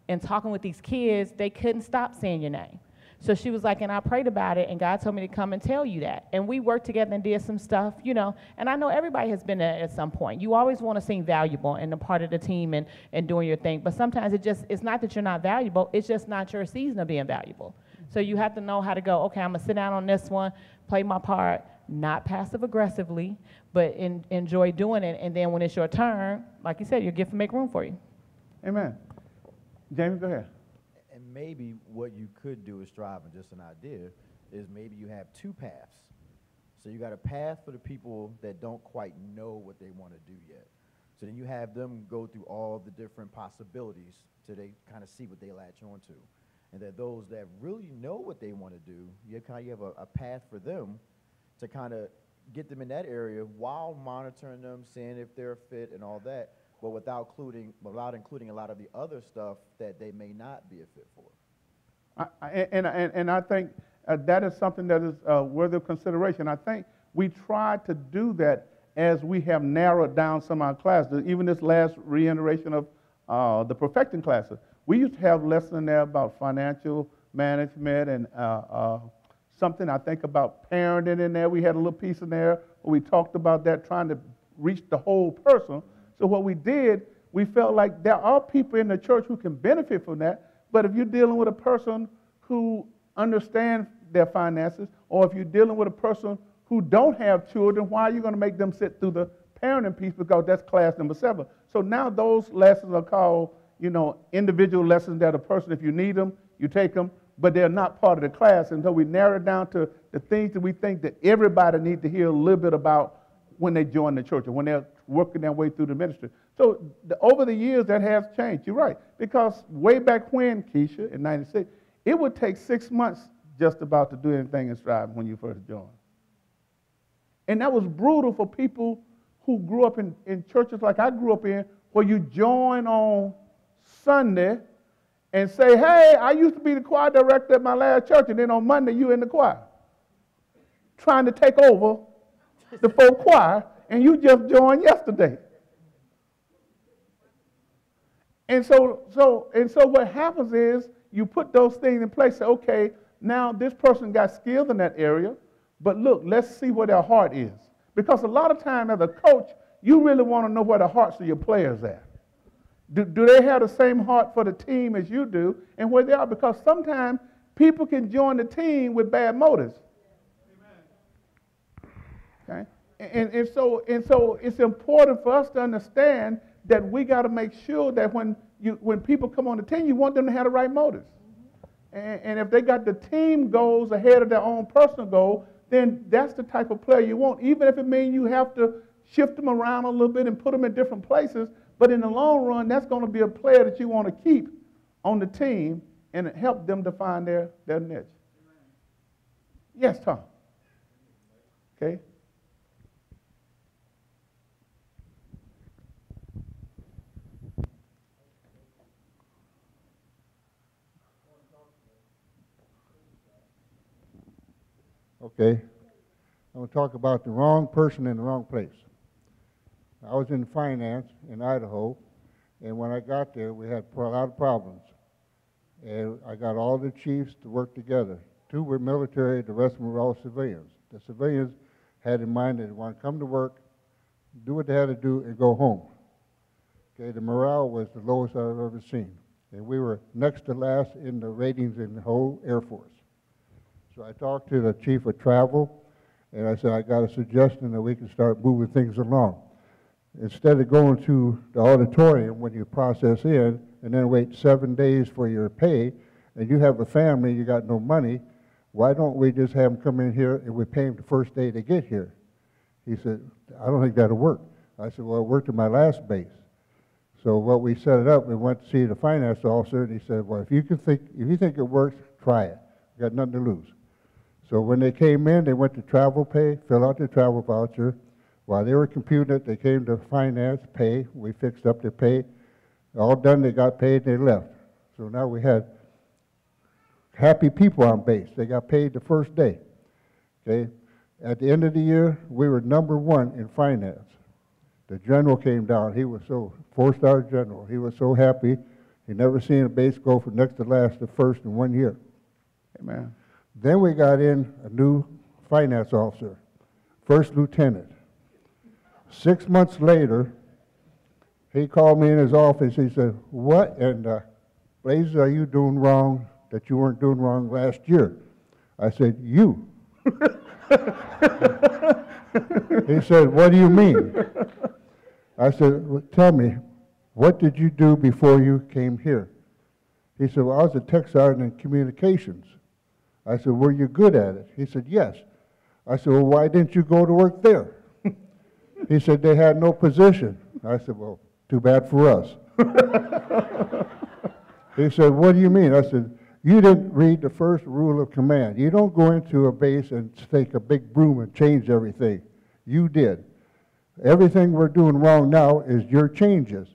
in talking with these kids, they couldn't stop saying your name. So she was like, and I prayed about it, and God told me to come and tell you that. And we worked together and did some stuff, and I know everybody has been there at some point. You always want to seem valuable and a part of the team and doing your thing. But sometimes it's not that you're not valuable, it's just not your season of being valuable. So you have to know how to go, okay, I'm going to sit down on this one, play my part, not passive-aggressively, but enjoy doing it. And then when it's your turn, like you said, your gift will make room for you. Amen. Jamie, go ahead. And maybe what you could do is strive, and just an idea, is maybe you have two paths. So you got a path for the people that don't quite know what they want to do yet. So then you have them go through all the different possibilities till they kind of see what they latch on to. And that those that really know what they want to do, you have a path for them to kind of get them in that area while monitoring them, seeing if they're fit and all that, but without including a lot of the other stuff that they may not be a fit for. And I think that is something that is worthy of consideration. I think we try to do that as we have narrowed down some of our classes. Even this last reiteration of the perfecting classes, we used to have lessons in there about financial management and something I think about parenting in there. We had a little piece in there where we talked about that, trying to reach the whole person. So what we did, we felt like there are people in the church who can benefit from that, but if you're dealing with a person who understands their finances, or if you're dealing with a person who don't have children, why are you going to make them sit through the parenting piece? Because that's class number 7. So now those lessons are called, individual lessons that a person, if you need them, you take them, but they're not part of the class until we narrow it down to the things that we think that everybody needs to hear a little bit about when they join the church or when they're working their way through the ministry. So over the years, that has changed. You're right. Because way back when, Keisha, in 96, it would take 6 months just about to do anything in Strive when you first joined. And that was brutal for people who grew up in churches like I grew up in, where you join on Sunday and say, hey, I used to be the choir director at my last church, and then on Monday you in the choir, trying to take over the folk choir, and you just joined yesterday. And so what happens is you put those things in place, say, okay, now this person got skills in that area, but look, let's see where their heart is. Because a lot of time as a coach, you really want to know where the hearts of your players are. Do they have the same heart for the team as you do and where they are? Because sometimes people can join the team with bad motives. Okay? And so it's important for us to understand that we got to make sure that when people come on the team, you want them to have the right motives. And if they got the team goals ahead of their own personal goal, then that's the type of player you want, even if it means you have to shift them around a little bit and put them in different places. But in the long run, that's going to be a player that you want to keep on the team and help them define their niche. Yes, Tom. Okay. Okay, I'm going to talk about the wrong person in the wrong place. I was in finance in Idaho, and when I got there, we had a lot of problems. And I got all the chiefs to work together. 2 were military, the rest of them were all civilians. The civilians had in mind that they want to come to work, do what they had to do, and go home. Okay, the morale was the lowest I've ever seen. And we were next to last in the ratings in the whole Air Force. So I talked to the chief of travel, and I said, I got a suggestion that we can start moving things along. Instead of going to the auditorium when you process in, and then wait 7 days for your pay, and you have a family, you got no money, why don't we just have them come in here and we pay them the first day they get here? He said, I don't think that'll work. I said, well, it worked at my last base. So what we set it up, we went to see the finance officer, and he said, well, if you think it works, try it. You got nothing to lose. So when they came in, they went to travel pay, fill out their travel voucher. While they were computing it, they came to finance pay. We fixed up their pay. All done, they got paid, and they left. So now we had happy people on base. They got paid the first day. Okay. At the end of the year, we were #1 in finance. The general came down. He was so 4-star general. He was so happy. He never seen a base go from next to last to first in 1 year. Amen. Then we got in a new finance officer, first lieutenant. 6 months later, he called me in his office. He said, what in the blazes are you doing wrong that you weren't doing wrong last year? I said, you. He said, what do you mean? I said, well, tell me, what did you do before you came here? He said, well, I was a tech sergeant in communications. I said, were you good at it? He said, yes. I said, well, why didn't you go to work there? He said, they had no position. I said, well, too bad for us. He said, what do you mean? I said, you didn't read the first rule of command. You don't go into a base and take a big broom and change everything. You did. Everything we're doing wrong now is your changes.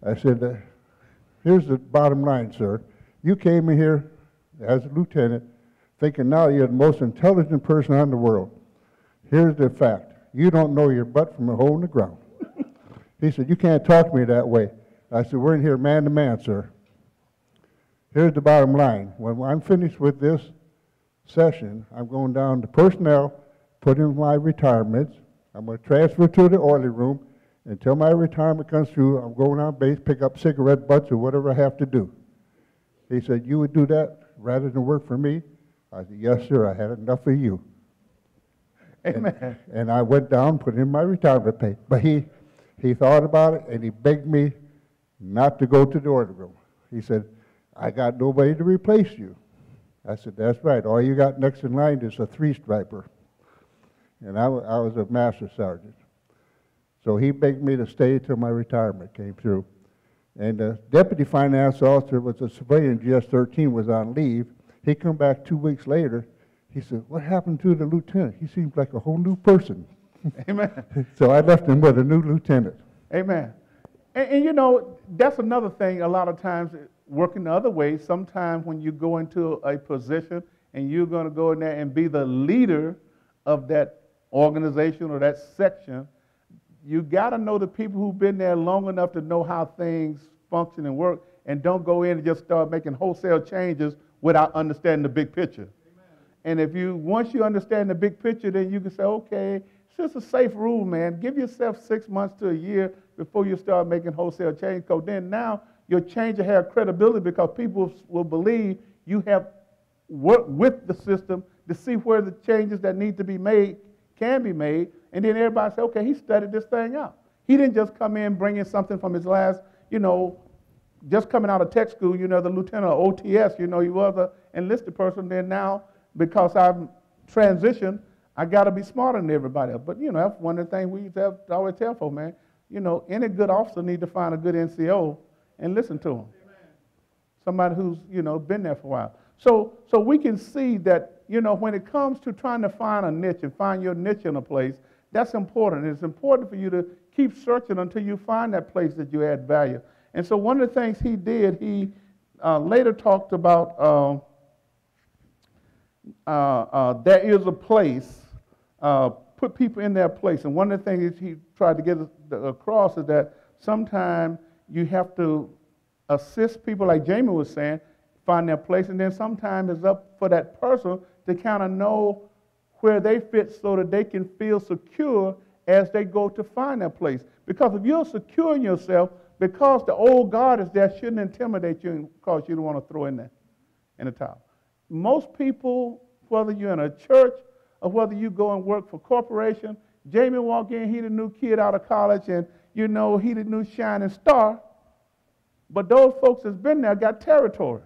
I said, here's the bottom line, sir. You came in here as a lieutenant thinking now you're the most intelligent person in the world. Here's the fact. You don't know your butt from a hole in the ground. He said, you can't talk to me that way. I said, we're in here man to man, sir. Here's the bottom line. When I'm finished with this session, I'm going down to personnel, put in my retirements. I'm going to transfer to the oiler room. Until my retirement comes through, I'm going on base, pick up cigarette butts or whatever I have to do. He said, you would do that rather than work for me? I said, yes, sir, I had enough of you. Amen. And I went down, put in my retirement pay. But he thought about it, and he begged me not to go to the order room. He said, I got nobody to replace you. I said, that's right. All you got next in line is a 3-striper. And I was a master sergeant. So he begged me to stay till my retirement came through. And the deputy finance officer was a civilian, GS-13, was on leave. He come back 2 weeks later. He said, what happened to the lieutenant? He seems like a whole new person. Amen. So I left him with a new lieutenant. Amen. And you know, that's another thing a lot of times working the other way. Sometimes when you go into a position and you're going to go in there and be the leader of that organization or that section, you got to know the people who've been there long enough to know how things function and work, and don't go in and just start making wholesale changes without understanding the big picture. Amen. And once you understand the big picture, then you can say, okay, It's just a safe rule, man. Give yourself 6 months to a year before you start making wholesale change, because then now your change will have credibility because people will believe you have worked with the system to see where the changes that need to be made can be made, and then everybody say, okay, he studied this thing out. He didn't just come in bringing something from his last, just coming out of tech school, the lieutenant of OTS, he was an enlisted person. Then now, because I've transitioned, I got to be smarter than everybody else. But, that's one of the things we used to have to always tell folks, man. Any good officer need to find a good NCO and listen to him. Somebody who's, been there for a while. So we can see that, when it comes to trying to find a niche and find your niche in a place, that's important. It's important for you to keep searching until you find that place that you add value. And so one of the things he did, he later talked about there is a place, put people in their place. And one of the things he tried to get across is that sometimes you have to assist people, like Jamie was saying, find their place, and then sometimes it's up for that person to kind of know where they fit so that they can feel secure as they go to find their place. Because if you're secure in yourself, because the old guard is there, shouldn't intimidate you and cause you to want to throw in the towel. Most people, whether you're in a church or whether you go and work for a corporation, Jamie walked in, he the new kid out of college, and he the new shining star. But those folks that's been there got territory.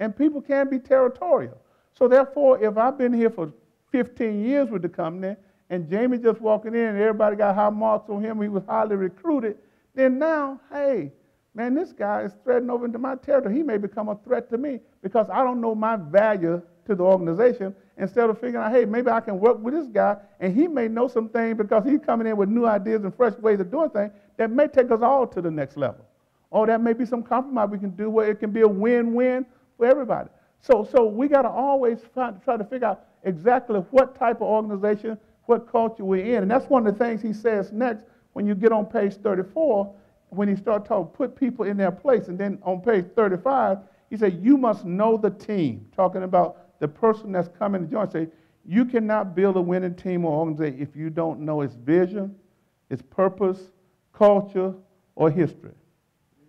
And people can be territorial. So therefore, if I've been here for 15 years with the company, and Jamie just walking in and everybody got high marks on him, he was highly recruited, then now, hey, man, this guy is threading over into my territory. He may become a threat to me because I don't know my value to the organization. Instead of figuring out, hey, maybe I can work with this guy, and he may know some things because he's coming in with new ideas and fresh ways of doing things that may take us all to the next level. Or that may be some compromise we can do where it can be a win-win for everybody. So we got to always try to figure out exactly what type of organization, what culture we're in. And that's one of the things he says next when you get on page 34, when he starts talking, put people in their place. And then on page 35, he said, you must know the team, talking about the person that's coming to join. Say, you cannot build a winning team or organization if you don't know its vision, its purpose, culture, or history.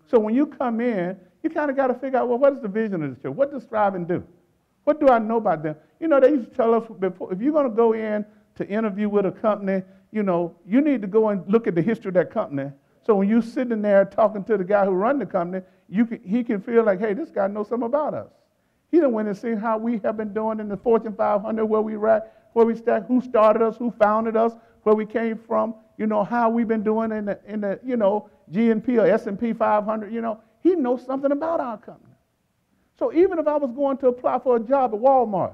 So when you come in, you kind of got to figure out, well, what is the vision of the church? What does Striving do? What do I know about them? They used to tell us before, if you're going to go in to interview with a company, you need to go and look at the history of that company. So when you're sitting there talking to the guy who runs the company, he can feel like, hey, this guy knows something about us. He done went and seen how we have been doing in the Fortune 500, where we stack, who started us, who founded us, where we came from, how we've been doing in the GNP or S&P 500, he knows something about our company. So even if I was going to apply for a job at Walmart,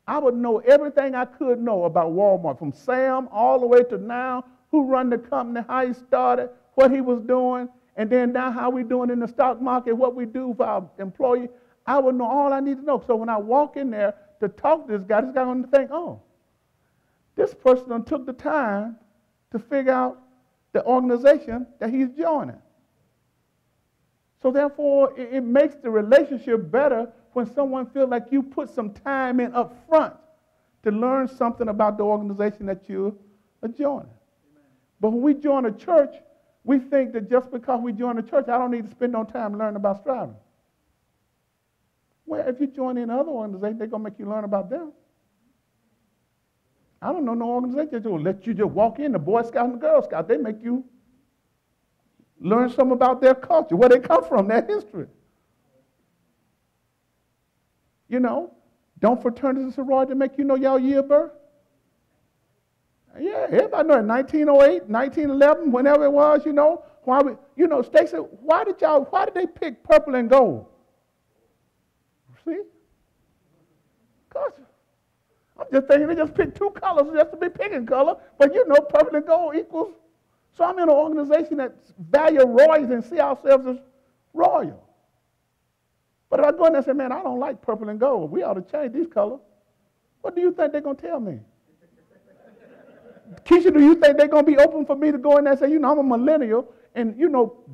I would know everything I could know about Walmart, from Sam all the way to now, who run the company, how he started, what he was doing, and then now how we doing in the stock market, what we do for our employees. I would know all I need to know. So when I walk in there to talk to this guy going to think, oh, this person took the time to figure out the organization that he's joining. So therefore, it makes the relationship better when someone feels like you put some time in up front to learn something about the organization that you are joining. Amen. But when we join a church, we think that just because we join a church, I don't need to spend no time learning about Striving. Well, if you join in other organizations, they're going to make you learn about them. I don't know no organization that will let you just walk in, the Boy Scouts and the Girl Scouts. They make you learn something about their culture, where they come from, their history. Don't fraternities and sororities make you know y'all year of birth? Yeah, everybody know it. 1908, 1911, whenever it was, Stacey, why did they pick purple and gold? See? Gosh, I'm just thinking they just picked two colors just to be picking color, but purple and gold equals. So I'm in an organization that value royals and see ourselves as royal. But if I go in there and say, man, I don't like purple and gold, we ought to change these colors, what do you think they're going to tell me? Keisha, do you think they're going to be open for me to go in there and say, I'm a millennial, and,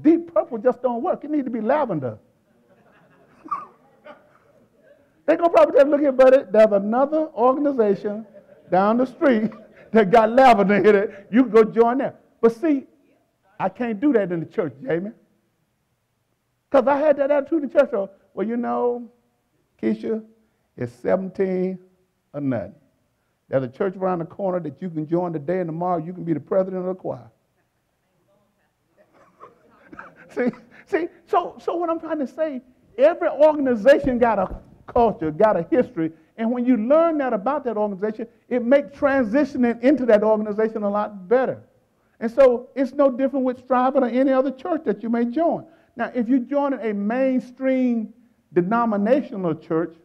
deep purple just don't work. It needs to be lavender. They're going to probably just look here, buddy, there's another organization down the street that got lavender in it, you can go join them. But see, I can't do that in the church, Jamie. Because I had that attitude in the church. So, well, you know, Keisha, it's 17 or nothing. There's a church around the corner that you can join today and tomorrow you can be the president of the choir. See, so what I'm trying to say, every organization got a culture, got a history, and when you learn that about that organization, it makes transitioning into that organization a lot better. And so it's no different with Striving or any other church that you may join. Now, if you join a mainstream denominational church,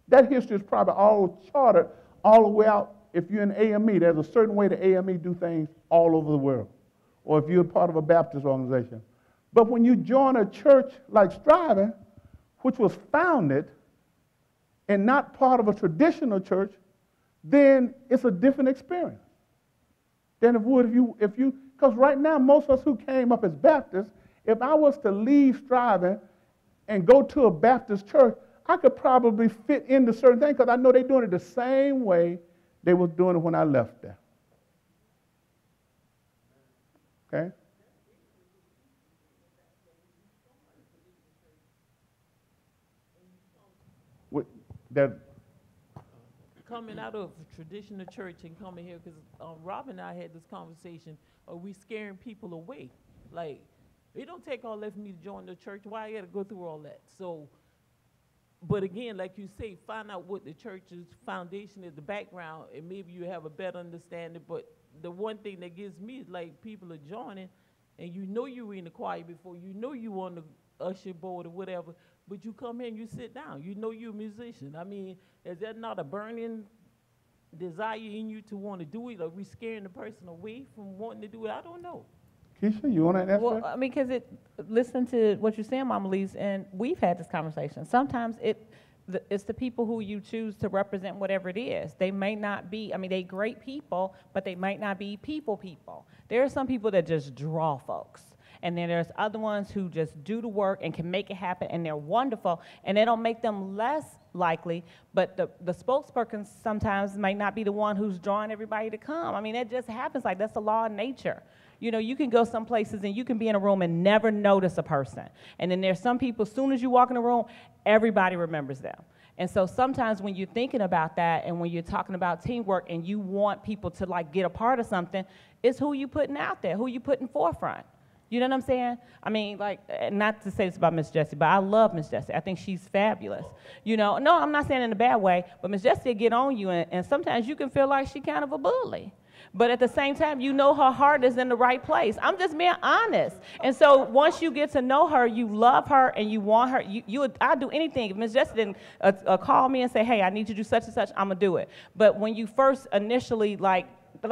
that history is probably all chartered all the way out. If you're in AME, there's a certain way the AME do things all over the world. Or if you're part of a Baptist organization. But when you join a church like Striving, which was founded and not part of a traditional church, then it's a different experience than it would if you, because right now most of us who came up as Baptists, if I was to leave Striving and go to a Baptist church, I could probably fit into certain things because I know they're doing it the same way they was doing it when I left there. Okay? That coming out of traditional church and coming here, because Rob and I had this conversation, are we scaring people away? Like, it don't take all that for me to join the church. Why I got to go through all that? So, but again, like you say, find out what the church's foundation is, the background, and maybe you have a better understanding. But the one thing that gives me is like people are joining, and you know you were in the choir before, you know you on the usher board or whatever, but you come here and you sit down. You know you're a musician. I mean, is that not a burning desire in you to want to do it? Are we scaring the person away from wanting to do it? I don't know. Keisha, you want to answer? Well, I mean, because listen to what you're saying, Mama Lise, and we've had this conversation. Sometimes it's the people who you choose to represent whatever it is. They may not be, I mean, they great people, but they might not be people. There are some people that just draw folks. And then there's other ones who just do the work and can make it happen, and they're wonderful, and they don't make them less likely, but the spokesperson sometimes might not be the one who's drawing everybody to come. I mean, it just happens. Like, that's the law of nature. You know, you can go some places and you can be in a room and never notice a person. And then there's some people, as soon as you walk in the room, everybody remembers them. And so sometimes when you're thinking about that and when you're talking about teamwork and you want people to, like, get a part of something, it's who you putting out there, who you putting forefront. You know what I'm saying? I mean, like, not to say this about Miss Jessie, but I love Miss Jessie. I think she's fabulous. You know, no, I'm not saying in a bad way, but Miss Jessie will get on you, and sometimes you can feel like she's kind of a bully. But at the same time, you know her heart is in the right place. I'm just being honest. And so once you get to know her, you love her and you want her. I'd do anything. If Ms. Jessie didn't call me and say, hey, I need you to do such and such, I'm going to do it. But when you first initially, like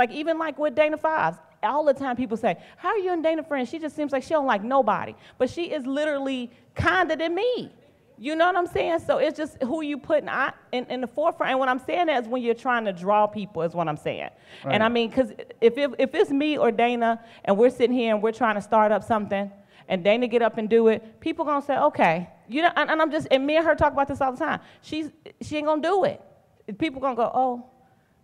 even like with Dana Fives, all the time people say, how are you and Dana friends? She just seems like she don't like nobody. But she is literally kinder than me. You know what I'm saying? So it's just who you put in the forefront. And what I'm saying is when you're trying to draw people is what I'm saying. Right. And I mean, because if it's me or Dana and we're sitting here and we're trying to start up something and Dana get up and do it, people going to say, okay. You know, and me and her talk about this all the time. She ain't going to do it. People going to go, oh,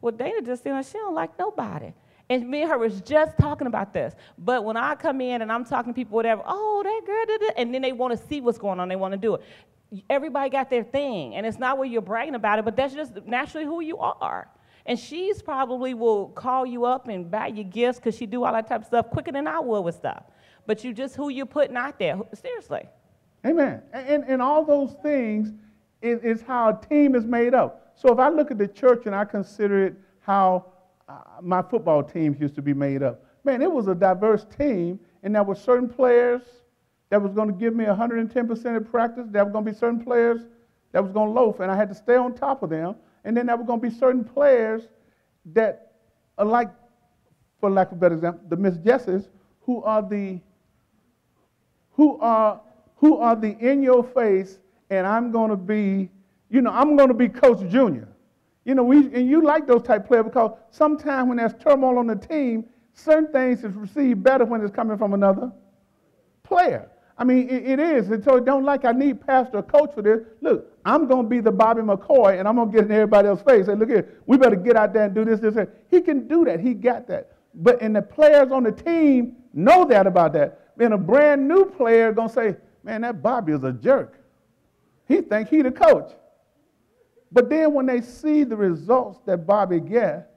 well, Dana just said she don't like nobody. And me and her was just talking about this. But when I come in and I'm talking to people, whatever, oh, that girl did it, and then they want to see what's going on. They want to do it. Everybody got their thing, and it's not where you're bragging about it, but that's just naturally who you are. And she's probably will call you up and buy you gifts because she do all that type of stuff quicker than I would with stuff. But you just who you're putting out there, seriously. Amen. And all those things is how a team is made up. So if I look at the church and I consider it how my football teams used to be made up, man, it was a diverse team, and there were certain players that was going to give me 110% of practice. There were going to be certain players that was going to loaf, and I had to stay on top of them. And then there were going to be certain players that are like, for lack of a better example, the Miss Jessies, who are the in your face, and I'm going to be, I'm going to be Coach Junior. And you like those type of players because sometimes when there's turmoil on the team, certain things is received better when it's coming from another player. I mean, it is. And so don't like I need pastor or coach for this. Look, I'm going to be the Bobby McCoy, and I'm going to get in everybody else's face. Say, look here, we better get out there and do this, this, that. He can do that. He got that. And the players on the team know that about that. Then a brand new player going to say, man, that Bobby is a jerk. He think he the coach. But then when they see the results that Bobby gets,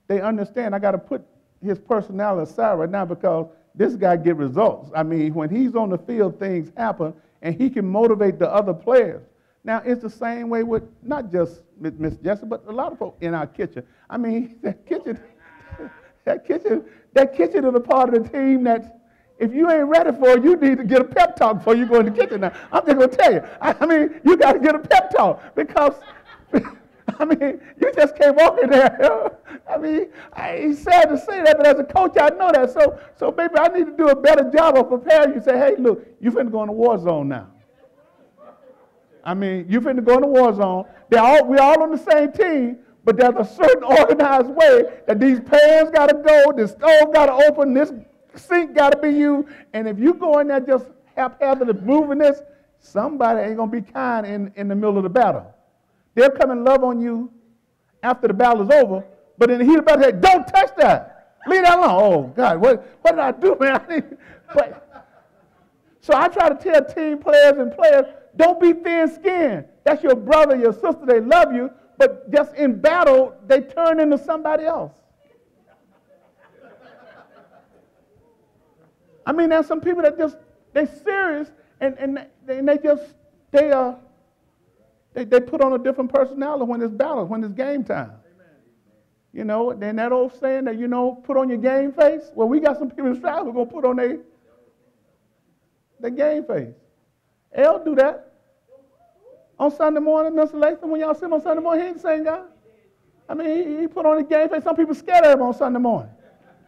they understand I got to put his personality aside right now because this guy get results. I mean, when he's on the field, things happen, and he can motivate the other players. Now, it's the same way with not just Miss Jessie, but a lot of folks in our kitchen. I mean, that kitchen is a part of the team that if you ain't ready for it, you need to get a pep talk before you go in the kitchen now. I'm just going to tell you. I mean, you got to get a pep talk because, I mean, you just can't walk in there. I mean, it's sad to say that, but as a coach, I know that. So maybe I need to do a better job of preparing you. Say, hey, look, you finna go in the war zone now. I mean, you finna go in the war zone. We're all on the same team, but there's a certain organized way that these pans got to go, this stove got to open, this sink got to be used. And if you go in there just haphazardly moving this, somebody ain't going to be kind in the middle of the battle. They'll come and love on you after the battle is over, but in the heat of the battle, they say, don't touch that. Leave that alone. Oh, God, what did I do, man? So I try to tell team players and players, don't be thin-skinned. That's your brother, your sister, they love you, but just in battle, they turn into somebody else. I mean, there's some people that they're serious, and they put on a different personality when it's battle, when it's game time. You know, then that old saying that, you know, put on your game face. Well, we got some people in the South who are going to put on their game face. L do that. On Sunday morning, Mr. Latham, when y'all see him on Sunday morning, he ain't the same guy. I mean, he put on his game face. Some people scared of him on Sunday morning.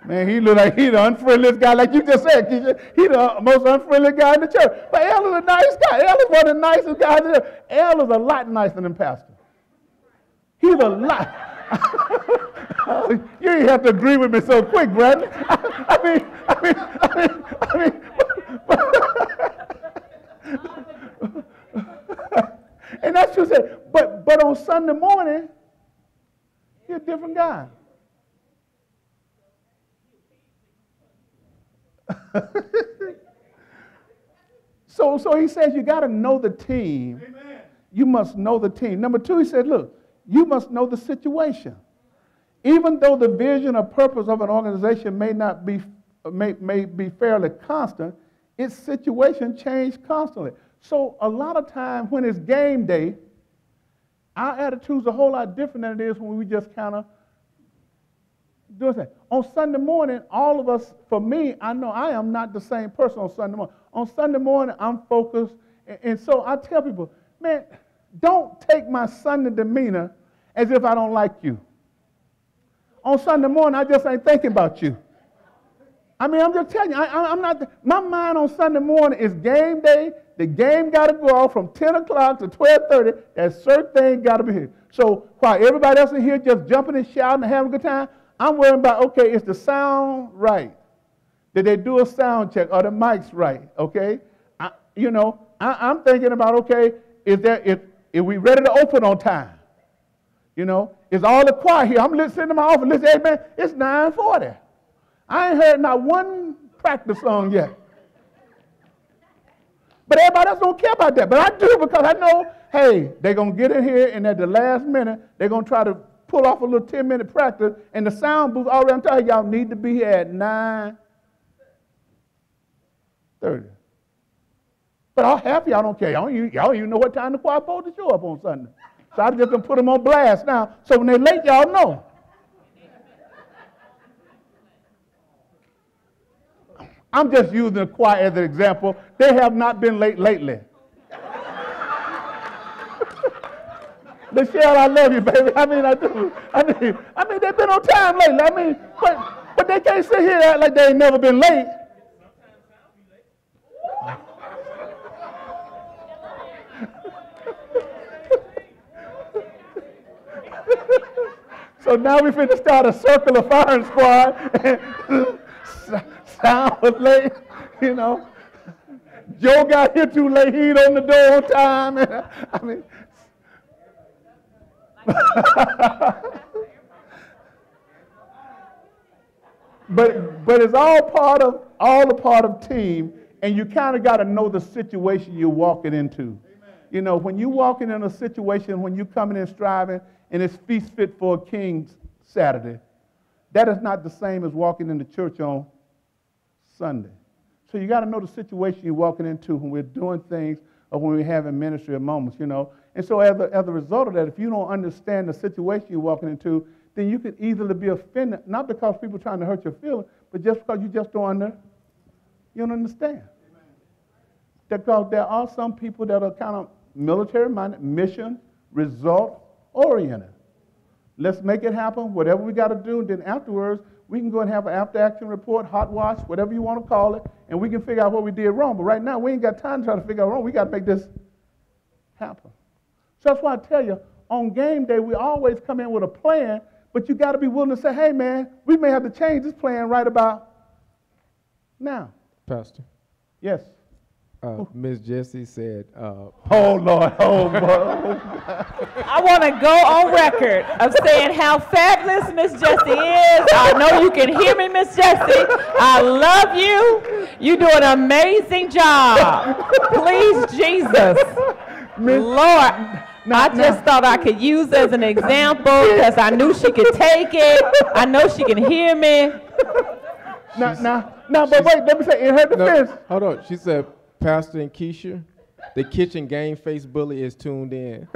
Man, he look like he the unfriendliest guy, like you just said, Keisha. He the most unfriendly guy in the church. But L is a nice guy. L is one of the nicest guys in there. L is a lot nicer than Pastor. He's a lot. You ain't have to agree with me so quick, Brandon. I mean. And that's what you said. But on Sunday morning, he's a different guy. So he says you got to know the team. Amen. You must know the team. Number two, he said, look, you must know the situation. Even though the vision or purpose of an organization may be fairly constant, its situation changes constantly. So a lot of times when it's game day, our attitude's a whole lot different than it is when we just kind of do it. On Sunday morning, all of us, for me, I know I am not the same person on Sunday morning. On Sunday morning, I'm focused. And so I tell people, man, don't take my Sunday demeanor as if I don't like you. On Sunday morning, I just ain't thinking about you. I mean, I'm just telling you, I'm not, my mind on Sunday morning is game day. The game got to go off from 10 o'clock to 12:30. That certain thing got to be here. So while everybody else in here just jumping and shouting and having a good time, I'm worrying about, okay, is the sound right? Did they do a sound check? Are the mics right? Okay? I'm thinking about, okay, is we ready to open on time? You know, is all the choir here? I'm listening to my office. Listen, hey, man, it's 9:40. I ain't heard not one practice song yet. But everybody else don't care about that. But I do because I know, hey, they're going to get in here, and at the last minute, they're going to try to pull off a little 10-minute practice, and the sound booth already, I'm telling y'all, need to be here at 9:30. But half of y'all don't care. Y'all don't even know what time the choir supposed to show up on Sunday. So I'm just going to put them on blast now. So when they're late, y'all know. I'm just using the choir as an example. They have not been late lately. Michelle, I love you, baby. I mean, I do. I mean, they've been on time lately. I mean, but they can't sit here and act like they ain't never been late. So now we finna start a circle of firing squad. Sound was late, you know. Joe got here too late. He ain't on the door on time. I mean, but it's all a part of team, and you kind of got to know the situation you're walking into. You know, when you're walking in a situation, when you're coming in striving, and it's feast fit for a king Saturday, that is not the same as walking into church on Sunday. So you got to know the situation you're walking into when we're doing things or when we're having ministry moments, you know. And so as a result of that, if you don't understand the situation you're walking into, then you could easily be offended, not because people are trying to hurt your feelings, but just because you just you don't understand. Because there are some people that are kind of military-minded, mission, result-oriented. Let's make it happen, whatever we got to do, and then afterwards, we can go and have an after-action report, hot wash, whatever you want to call it, and we can figure out what we did wrong. But right now, we ain't got time to try to figure out wrong. We got to make this happen. So that's why I tell you, on game day, we always come in with a plan, but you got to be willing to say, hey, man, we may have to change this plan right about now. Pastor. Yes. Ms. Jessie said, Oh, Lord. Oh, boy. I want to go on record of saying how fabulous Miss Jessie is. I know you can hear me, Miss Jessie. I love you. You do an amazing job. Please, Jesus. Lord, I just thought I could use as an example because I knew she could take it. I know she can hear me. Now, but wait, let me say, in her defense. No, hold on. She said, Pastor and Keisha, the kitchen game face bully is tuned in.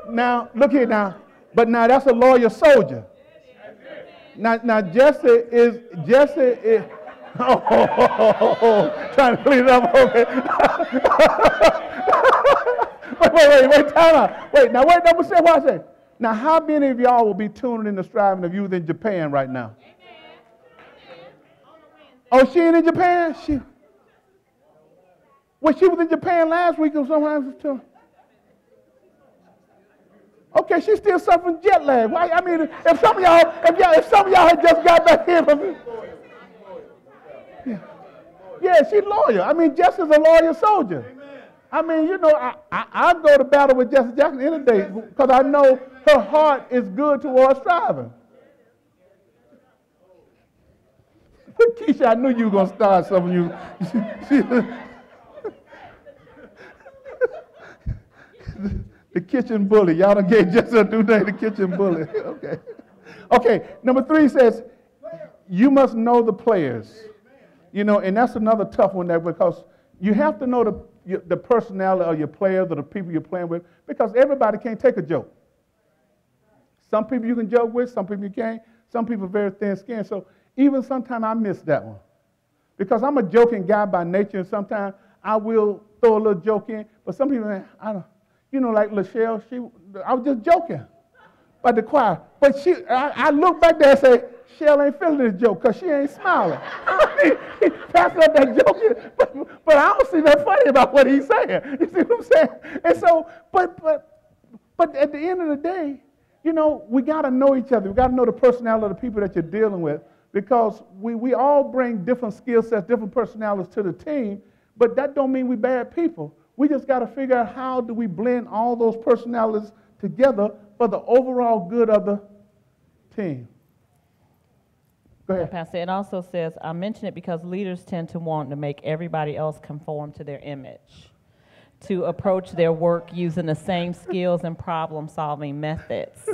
Now, look here now. But now that's a loyal soldier. Now Jesse is, trying to clean it up, okay. wait, time out. Wait, let me say what I say. Now, how many of y'all will be tuning in to striving if you was in Japan right now? Oh, she ain't in Japan? She was in Japan last week or something. Okay, she's still suffering jet lag. Why? I mean, if some of y'all had just got back here from yeah, she's loyal. I mean, Jess is a loyal soldier. I mean, you know, I go to battle with Jesse Jackson any day because I know her heart is good towards striving. Keisha, I knew you were going to start some of you. The kitchen bully. Y'all done gave Jesse a new name, the kitchen bully. Okay, number 3 says, you must know the players. You know, and that's another tough one there because you have to know the personality of your players or the people you're playing with because everybody can't take a joke. Some people you can joke with, some people you can't. Some people are very thin-skinned. So even sometimes I miss that one. Because I'm a joking guy by nature, and sometimes I will throw a little joke in. But some people, I don't, you know, like Lachelle, I was just joking by the choir. But I look back there and say, Shell ain't feeling this joke because she ain't smiling. I mean, he passed up that joke, but I don't see nothing funny about what he's saying. You see what I'm saying? And so, but at the end of the day, you know, we got to know each other. We got to know the personality of the people that you're dealing with because we all bring different skill sets, different personalities to the team, but that don't mean we're bad people. We just got to figure out how do we blend all those personalities together for the overall good of the team. Go ahead. Pastor, it also says, I mention it because leaders tend to want to make everybody else conform to their image, to approach their work using the same skills and problem-solving methods.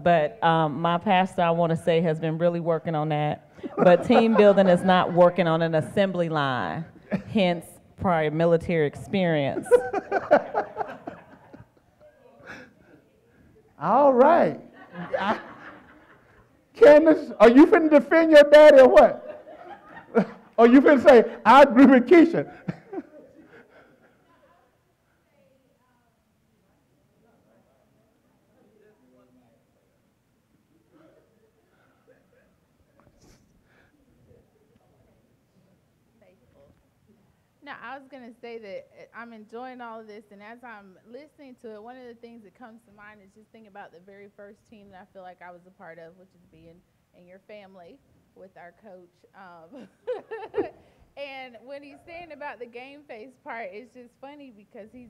But my pastor, I want to say, has been really working on that. But team building is not working on an assembly line, hence prior military experience. All right. Candace, are you finna defend your daddy or what? Or you finna say, I agree with Keisha? No, I was going to say that I'm enjoying all of this, and as I'm listening to it, one of the things that comes to mind is just thinking about the very first team that I feel like I was a part of, which is being in your family with our coach. And when he's saying about the game face part, it's just funny because he's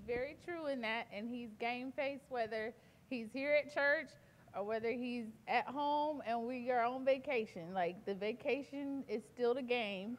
very true in that, and he's game face whether he's here at church or whether he's at home and we are on vacation. Like, the vacation is still the game.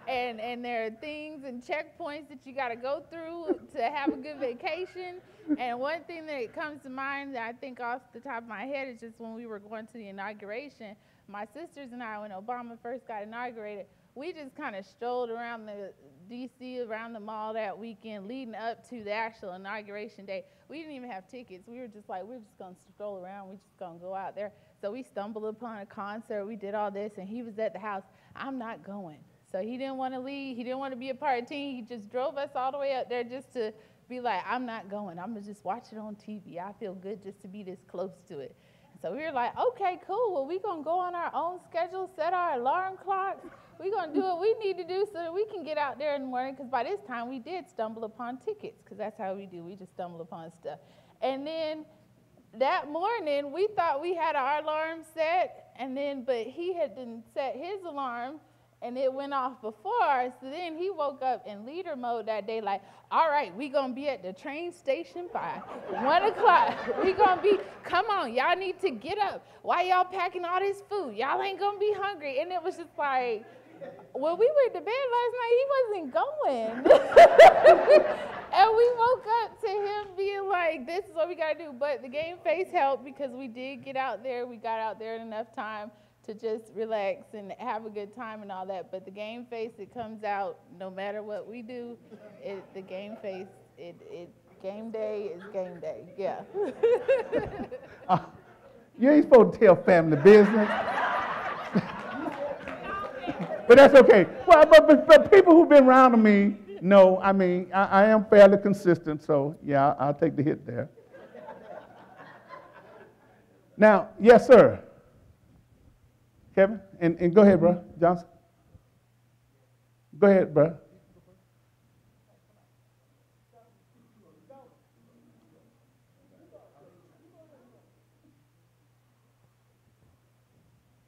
And and there are things and checkpoints that you got to go through to have a good vacation. And one thing that comes to mind that I think off the top of my head is just when we were going to the inauguration, my sisters and I, when Obama first got inaugurated, we just kind of strolled around the D.C., around the mall that weekend leading up to the actual inauguration day. We didn't even have tickets. We were just like, we're just going to stroll around. We're just going to go out there. So we stumbled upon a concert. We did all this, and he was at the house. I'm not going. So he didn't want to leave. He didn't want to be a part of the team. He just drove us all the way up there just to be like, I'm not going. I'm going to just watch it on TV. I feel good just to be this close to it. So we were like, okay, cool. Well, we're going to go on our own schedule, set our alarm clocks. We're going to do what we need to do so that we can get out there in the morning, because by this time we did stumble upon tickets, because that's how we do. We just stumble upon stuff. And then that morning, we thought we had our alarm set, but he had didn't set his alarm, and it went off before us. So then he woke up in leader mode that day, like, all right, we going to be at the train station by 1 o'clock. We going to be, come on, y'all need to get up. Why y'all packing all this food? Y'all ain't going to be hungry. And it was just like, when we went to bed last night, he wasn't going. And we woke up to him being like, this is what we got to do. But the game face helped because we did get out there. We got out there in enough time to just relax and have a good time and all that. But the game face, it comes out no matter what we do. The game face, game day is game day. Yeah. You ain't supposed to tell family business. But that's okay. Well, but people who've been around me know, I mean, I am fairly consistent, so yeah, I'll take the hit there. Now, yes, sir. Kevin? And go ahead, bro. Johnson. Go ahead, bro.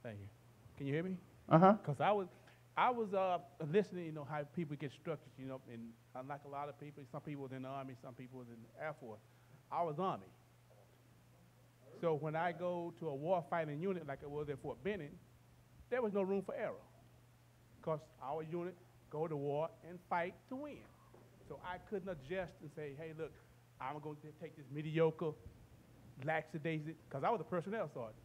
Thank you. Can you hear me? Uh-huh. Because I was listening, you know, how people get structured, you know, and unlike a lot of people, some people was in the Army, some people was in the Air Force. I was Army. So when I go to a war-fighting unit like I was at Fort Benning, there was no room for error, because our unit go to war and fight to win. So I couldn't adjust and say, hey, look, I'm going to take this mediocre, lackadaisy, because I was a personnel sergeant,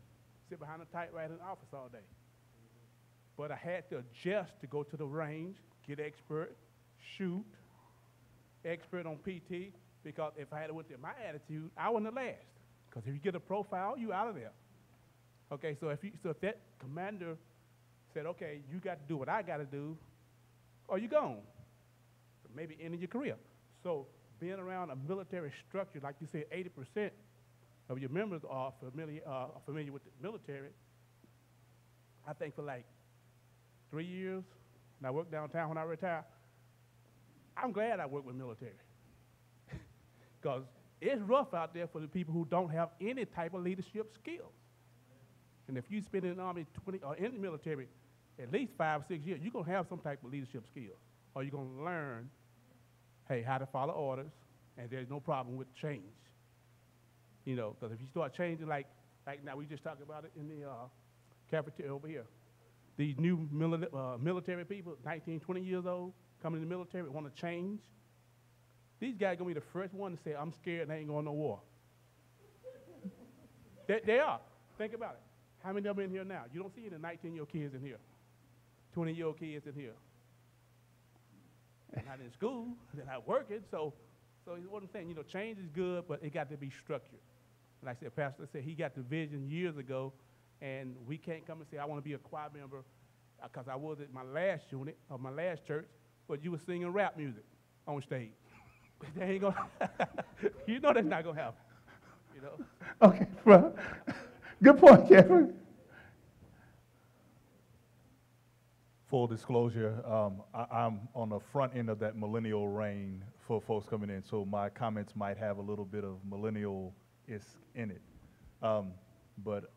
sit behind a typewriter in the office all day. But I had to adjust to go to the range, get expert, shoot, expert on PT, because if I had went there my attitude, I wouldn't have lasted. Because if you get a profile, you out of there. Okay, so if that commander said, okay, you got to do what I got to do, or you gone. So maybe ending your career. So being around a military structure, like you said, 80% of your members are familiar with the military. I think for like 3 years, and I worked downtown when I retired, I'm glad I work with military. Because it's rough out there for the people who don't have any type of leadership skills. And if you spend in the Army 20 or in the military at least 5 or 6 years, you're going to have some type of leadership skills. Or you're going to learn, hey, how to follow orders, and there's no problem with change. You know, because if you start changing, like now, we just talked about it in the cafeteria over here. These new military people, 19, 20 years old, coming in the military, want to change. These guys going to be the first one to say, I'm scared and I ain't going to no war. They are. Think about it. How many of them in here now? You don't see any 19-year-old kids in here, 20-year-old kids in here. They're not in school, they're not working, so it's one thing, you know, change is good, but it got to be structured. Like I said, Pastor said he got the vision years ago, and we can't come and say, I want to be a choir member, because I was at my last unit, or my last church, but you were singing rap music on stage. They ain't gonna, you know that's not gonna happen, you know? Okay, bro. Good point, Kevin. Full disclosure, I'm on the front end of that millennial reign for folks coming in, so my comments might have a little bit of millennial-ish in it. But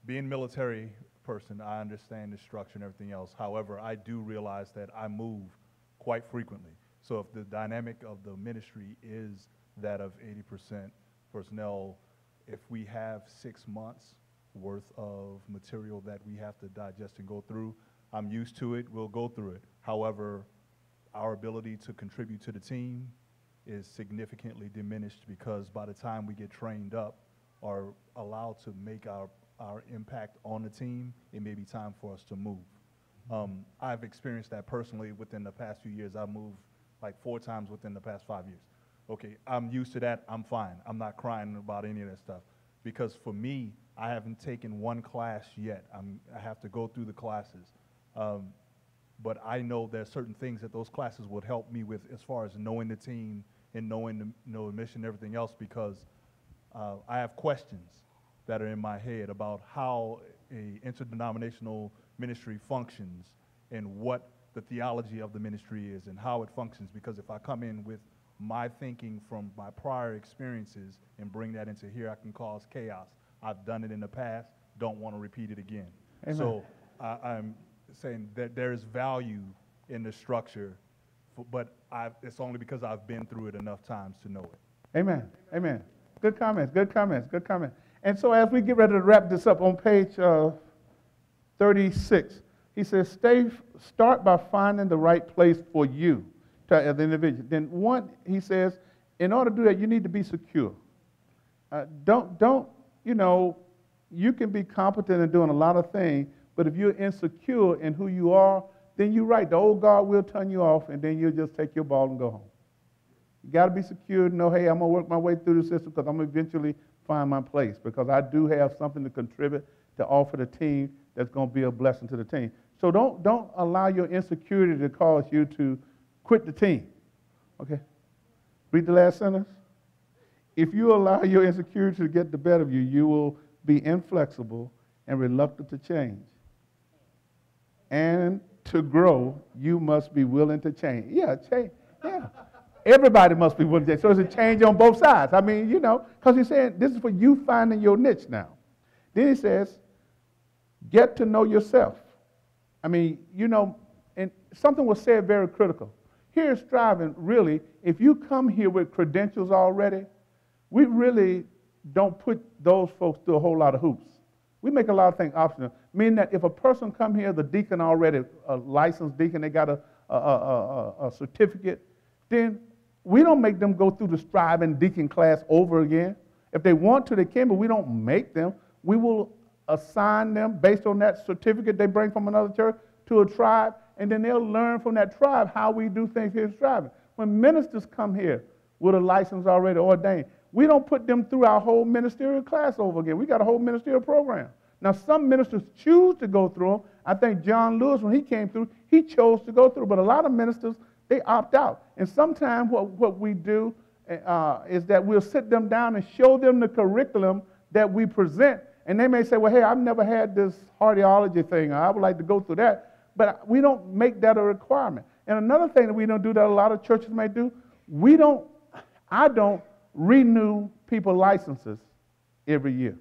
being military person, I understand the structure and everything else. However, I do realize that I move quite frequently. So if the dynamic of the ministry is that of 80% personnel, if we have 6 months worth of material that we have to digest and go through, I'm used to it, we'll go through it. However, our ability to contribute to the team is significantly diminished because by the time we get trained up or allowed to make our impact on the team, it may be time for us to move. I've experienced that personally within the past few years. I've moved like 4 times within the past 5 years. Okay, I'm used to that, I'm fine. I'm not crying about any of that stuff. Because for me, I haven't taken one class yet. I have to go through the classes. But I know there are certain things that those classes would help me with as far as knowing the team and knowing the mission and everything else, because I have questions that are in my head about how a interdenominational ministry functions and what the theology of the ministry is and how it functions, because if I come in with my thinking from my prior experiences and bring that into here, I can cause chaos. I've done it in the past, don't want to repeat it again. Amen. So I'm saying that there is value in the structure, but it's only because I've been through it enough times to know it. Amen. Amen. Good comments, good comments, good comments. And so as we get ready to wrap this up on page 36, he says, start by finding the right place for you as an individual. Then he says, in order to do that, you need to be secure. You can be competent in doing a lot of things, but if you're insecure in who you are, then you're right. The old guard will turn you off, and then you'll just take your ball and go home. You got to be secure to know, hey, I'm going to work my way through the system because I'm going to eventually find my place, because I do have something to contribute, to offer the team that's going to be a blessing to the team. So don't allow your insecurity to cause you to quit the team. Okay? Read the last sentence. If you allow your insecurity to get the better of you, you will be inflexible and reluctant to change. And to grow, you must be willing to change. Yeah, change. Yeah. Everybody must be willing to change. So it's a change on both sides. I mean, because he's saying this is for you finding your niche now. Then he says, get to know yourself. I mean, and something was said very critical. Here at Striving, really, if you come here with credentials already, we really don't put those folks through a whole lot of hoops. We make a lot of things optional, meaning that if a person come here, the deacon already, a licensed deacon, they got a certificate, then we don't make them go through the Striving deacon class over again. If they want to, they can, but we don't make them. We will assign them based on that certificate they bring from another church to a tribe, and then they'll learn from that tribe how we do things here at Striving. When ministers come here with a license already ordained, we don't put them through our whole ministerial class over again. We got a whole ministerial program. Now, some ministers choose to go through them. I think John Lewis, when he came through, he chose to go through. But a lot of ministers, they opt out. And sometimes what we do is that we'll sit them down and show them the curriculum that we present. And they may say, well, hey, I've never had this cardiology thing. I would like to go through that. But we don't make that a requirement. And another thing that we don't do that a lot of churches may do, I don't renew people's licenses every year.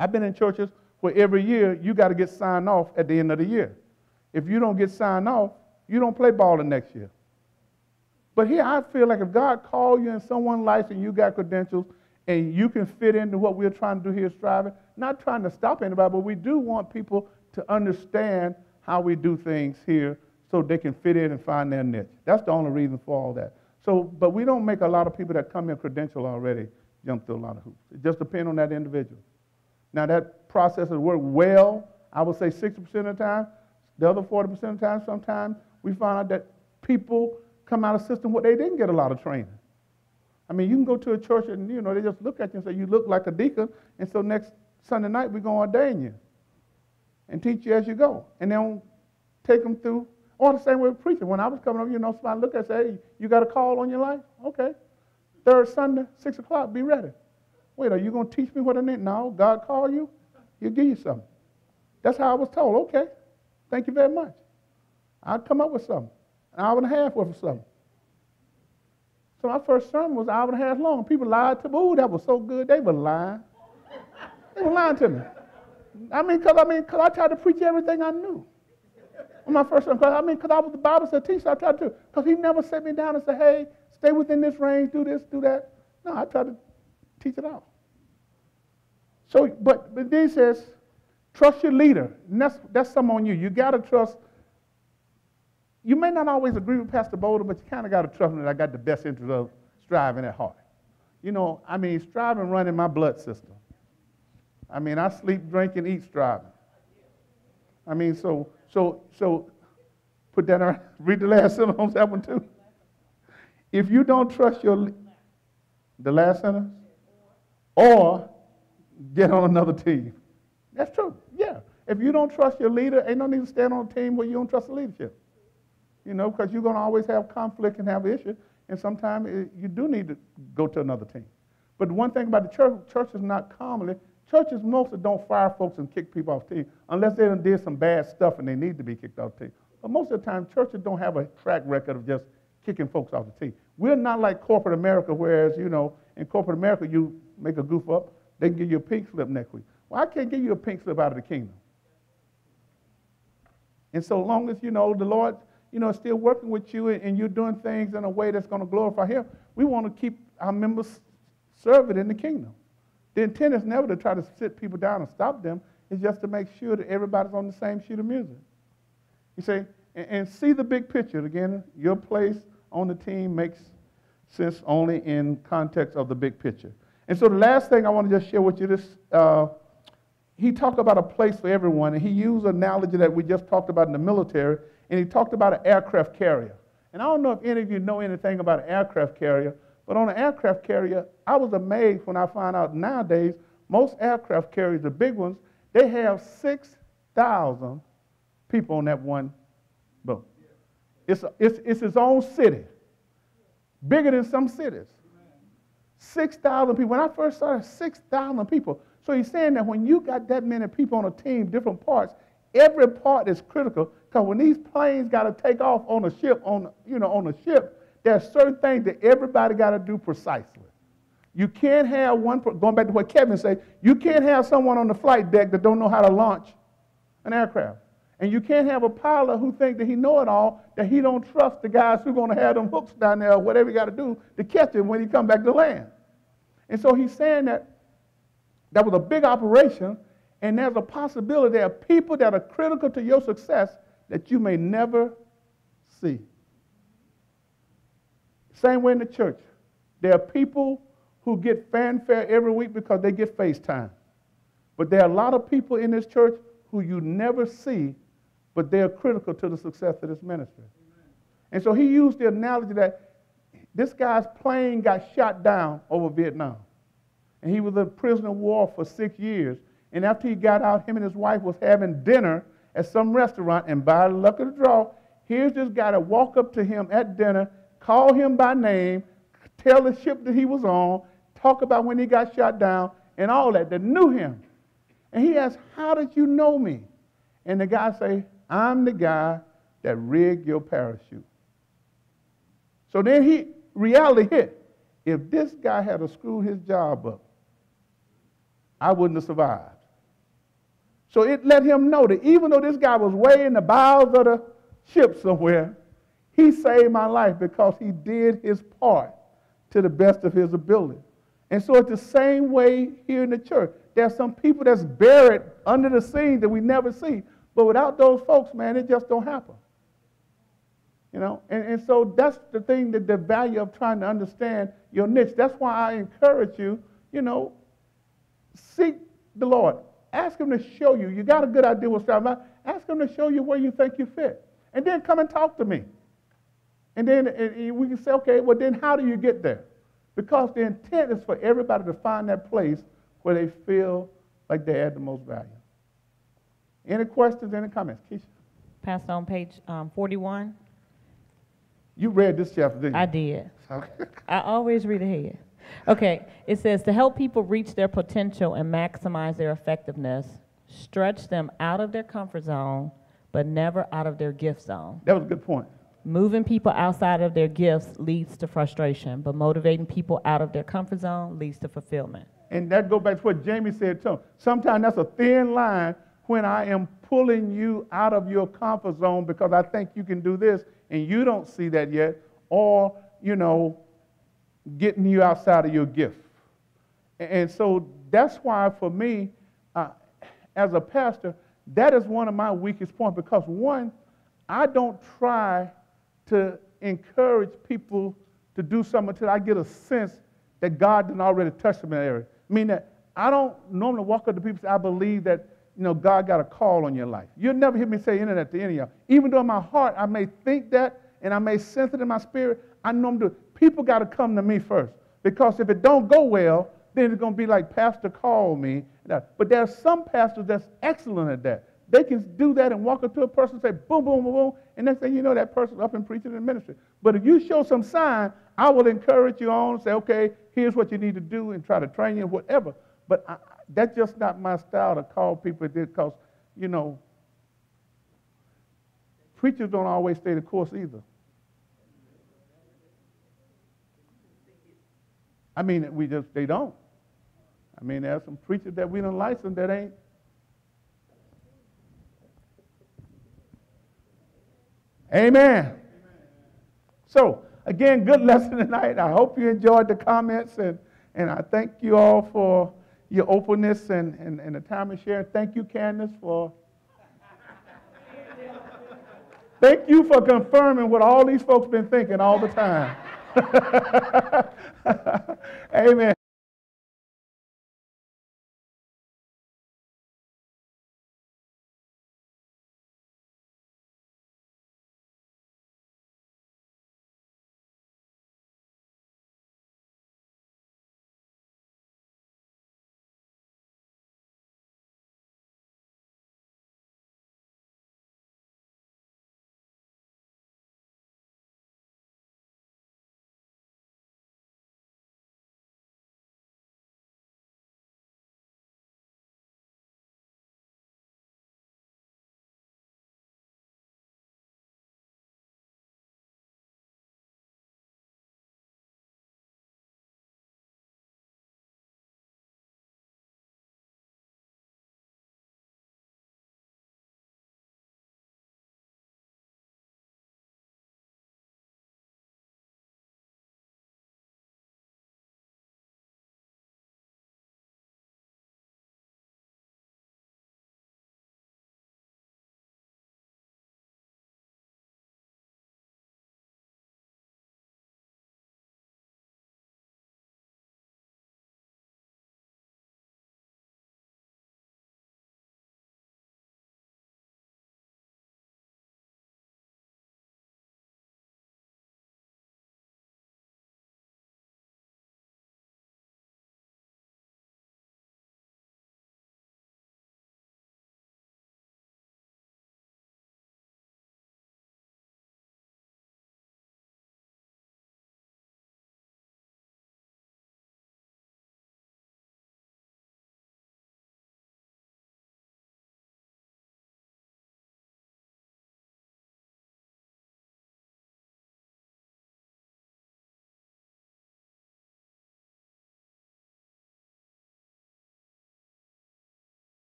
I've been in churches where every year you got to get signed off at the end of the year. If you don't get signed off, you don't play ball the next year. But here I feel like if God called you and someone licensed, you got credentials, and you can fit into what we're trying to do here at Striving, not trying to stop anybody, but we do want people to understand how we do things here so they can fit in and find their niche. That's the only reason for all that. So, but we don't make a lot of people that come in credential already jump through a lot of hoops. It just depends on that individual. Now, that process has worked well, I would say 60% of the time. The other 40% of the time, sometimes we find out that people come out of system where they didn't get a lot of training. I mean, you can go to a church and, they just look at you and say, you look like a deacon, and so next Sunday night we're going to ordain you and teach you as you go. And then take them through, or the same way with preaching. When I was coming up, somebody look at and say, hey, you got a call on your life? Okay. Third Sunday, 6 o'clock, be ready. Wait, are you going to teach me what I need? No, God called you, he'll give you something. That's how I was told. Okay. Thank you very much. I'll come up with something. An hour and a half worth of something. So my first sermon was an hour and a half long. People lied to me. Ooh, that was so good. They were lying. They were lying to me. Because I tried to preach everything I knew. On my first sermon, because I was the Bible study teacher, I tried to. Because he never set me down and said, hey, stay within this range, do this, do that. No, I tried to teach it out. So, but then he says, trust your leader. And that's something on you. You got to trust. You may not always agree with Pastor Boldin, but you kind of got to trust me that I got the best interest of striving at heart. Striving run in my blood system. I sleep, drink, and eat striving. So put that around. Read the last sentence on that one too. If you don't trust the last sentence, or get on another team. That's true, yeah. If you don't trust your leader, ain't no need to stand on a team where you don't trust the leadership. Because you're going to always have conflict and have issues, and sometimes you do need to go to another team. But the one thing about the church is not commonly, churches mostly don't fire folks and kick people off team unless they done did some bad stuff and they need to be kicked off the team. But most of the time, churches don't have a track record of just kicking folks off the team. We're not like corporate America, whereas, in corporate America, you make a goof up, they can give you a pink slip next week. Well, I can't give you a pink slip out of the kingdom. And so long as, the Lord, is still working with you and you're doing things in a way that's going to glorify Him, we want to keep our members serving in the kingdom. The intent is never to try to sit people down and stop them. It's just to make sure that everybody's on the same sheet of music. You see, and see the big picture. Again, your place on the team makes sense only in context of the big picture. And so the last thing I want to just share with you, he talked about a place for everyone, and he used an analogy that we just talked about in the military, and he talked about an aircraft carrier. And I don't know if any of you know anything about an aircraft carrier, but on an aircraft carrier, I was amazed when I found out nowadays, most aircraft carriers, the big ones, they have 6,000 people on that one boat. It's its own city, bigger than some cities. 6,000 people. When I first started, 6,000 people. So he's saying that when you got that many people on a team, different parts, every part is critical. Because when these planes got to take off on a ship, on a ship, there are certain things that everybody got to do precisely. You can't have going back to what Kevin said, you can't have someone on the flight deck that don't know how to launch an aircraft. And you can't have a pilot who think that he know it all, that he don't trust the guys who are going to have them hooks down there or whatever he got to do to catch him when he come back to land. And so he's saying that was a big operation, and there's a possibility there are people that are critical to your success that you may never see. Same way in the church. There are people who get fanfare every week because they get FaceTime. But there are a lot of people in this church who you never see, but they are critical to the success of this ministry. Amen. And so he used the analogy that this guy's plane got shot down over Vietnam. And he was a prisoner of war for 6 years. And after he got out, him and his wife was having dinner at some restaurant, and by the luck of the draw, here's this guy that walk up to him at dinner, call him by name, tell the ship that he was on, talk about when he got shot down, and all that knew him. And he asked, how did you know me? And the guy say, I'm the guy that rigged your parachute. So then reality hit. If this guy had screwed his job up, I wouldn't have survived. So it let him know that even though this guy was way in the bowels of the ship somewhere, he saved my life because he did his part to the best of his ability. And so it's the same way here in the church. There's some people that's buried under the scene that we never see. But without those folks, man, it just don't happen. And so that's the thing, that the value of trying to understand your niche. That's why I encourage you, seek the Lord. Ask Him to show you. You got a good idea what's about. Ask Him to show you where you think you fit. And then come and talk to me. And then we can say, okay, well then how do you get there? Because the intent is for everybody to find that place where they feel like they add the most value. Any questions, any comments? Keisha? Passed on page 41. You read this chapter, didn't you? I did. Okay. I always read ahead. Okay, it says, to help people reach their potential and maximize their effectiveness, stretch them out of their comfort zone, but never out of their gift zone. That was a good point. Moving people outside of their gifts leads to frustration, but motivating people out of their comfort zone leads to fulfillment. And that goes back to what Jamie said too. Sometimes that's a thin line when I am pulling you out of your comfort zone because I think you can do this and you don't see that yet, or, getting you outside of your gift. And so that's why for me, as a pastor, that is one of my weakest points because one, I don't try to encourage people to do something until I get a sense that God didn't already touch them in that area. I mean that I don't normally walk up to people and say, I believe that, God got a call on your life. You'll never hear me say any of that to any of y'all. Even though in my heart I may think that and I may sense it in my spirit, I know I'm doing it. People got to come to me first because if it don't go well, then it's going to be like, Pastor called me. But there are some pastors that's excellent at that. They can do that and walk up to a person and say, boom, boom, boom, boom, and next thing you know, that person's up and preaching in ministry. But if you show some sign, I will encourage you on and say, okay, here's what you need to do and try to train you, whatever. But that's just not my style to call people because, preachers don't always stay the course either. I mean, they don't. I mean, there are some preachers that we don't license that ain't. Amen. So, again, good lesson tonight. I hope you enjoyed the comments, and I thank you all for your openness and the time of sharing. Thank you, Candace, thank you for confirming what all these folks been thinking all the time. Amen.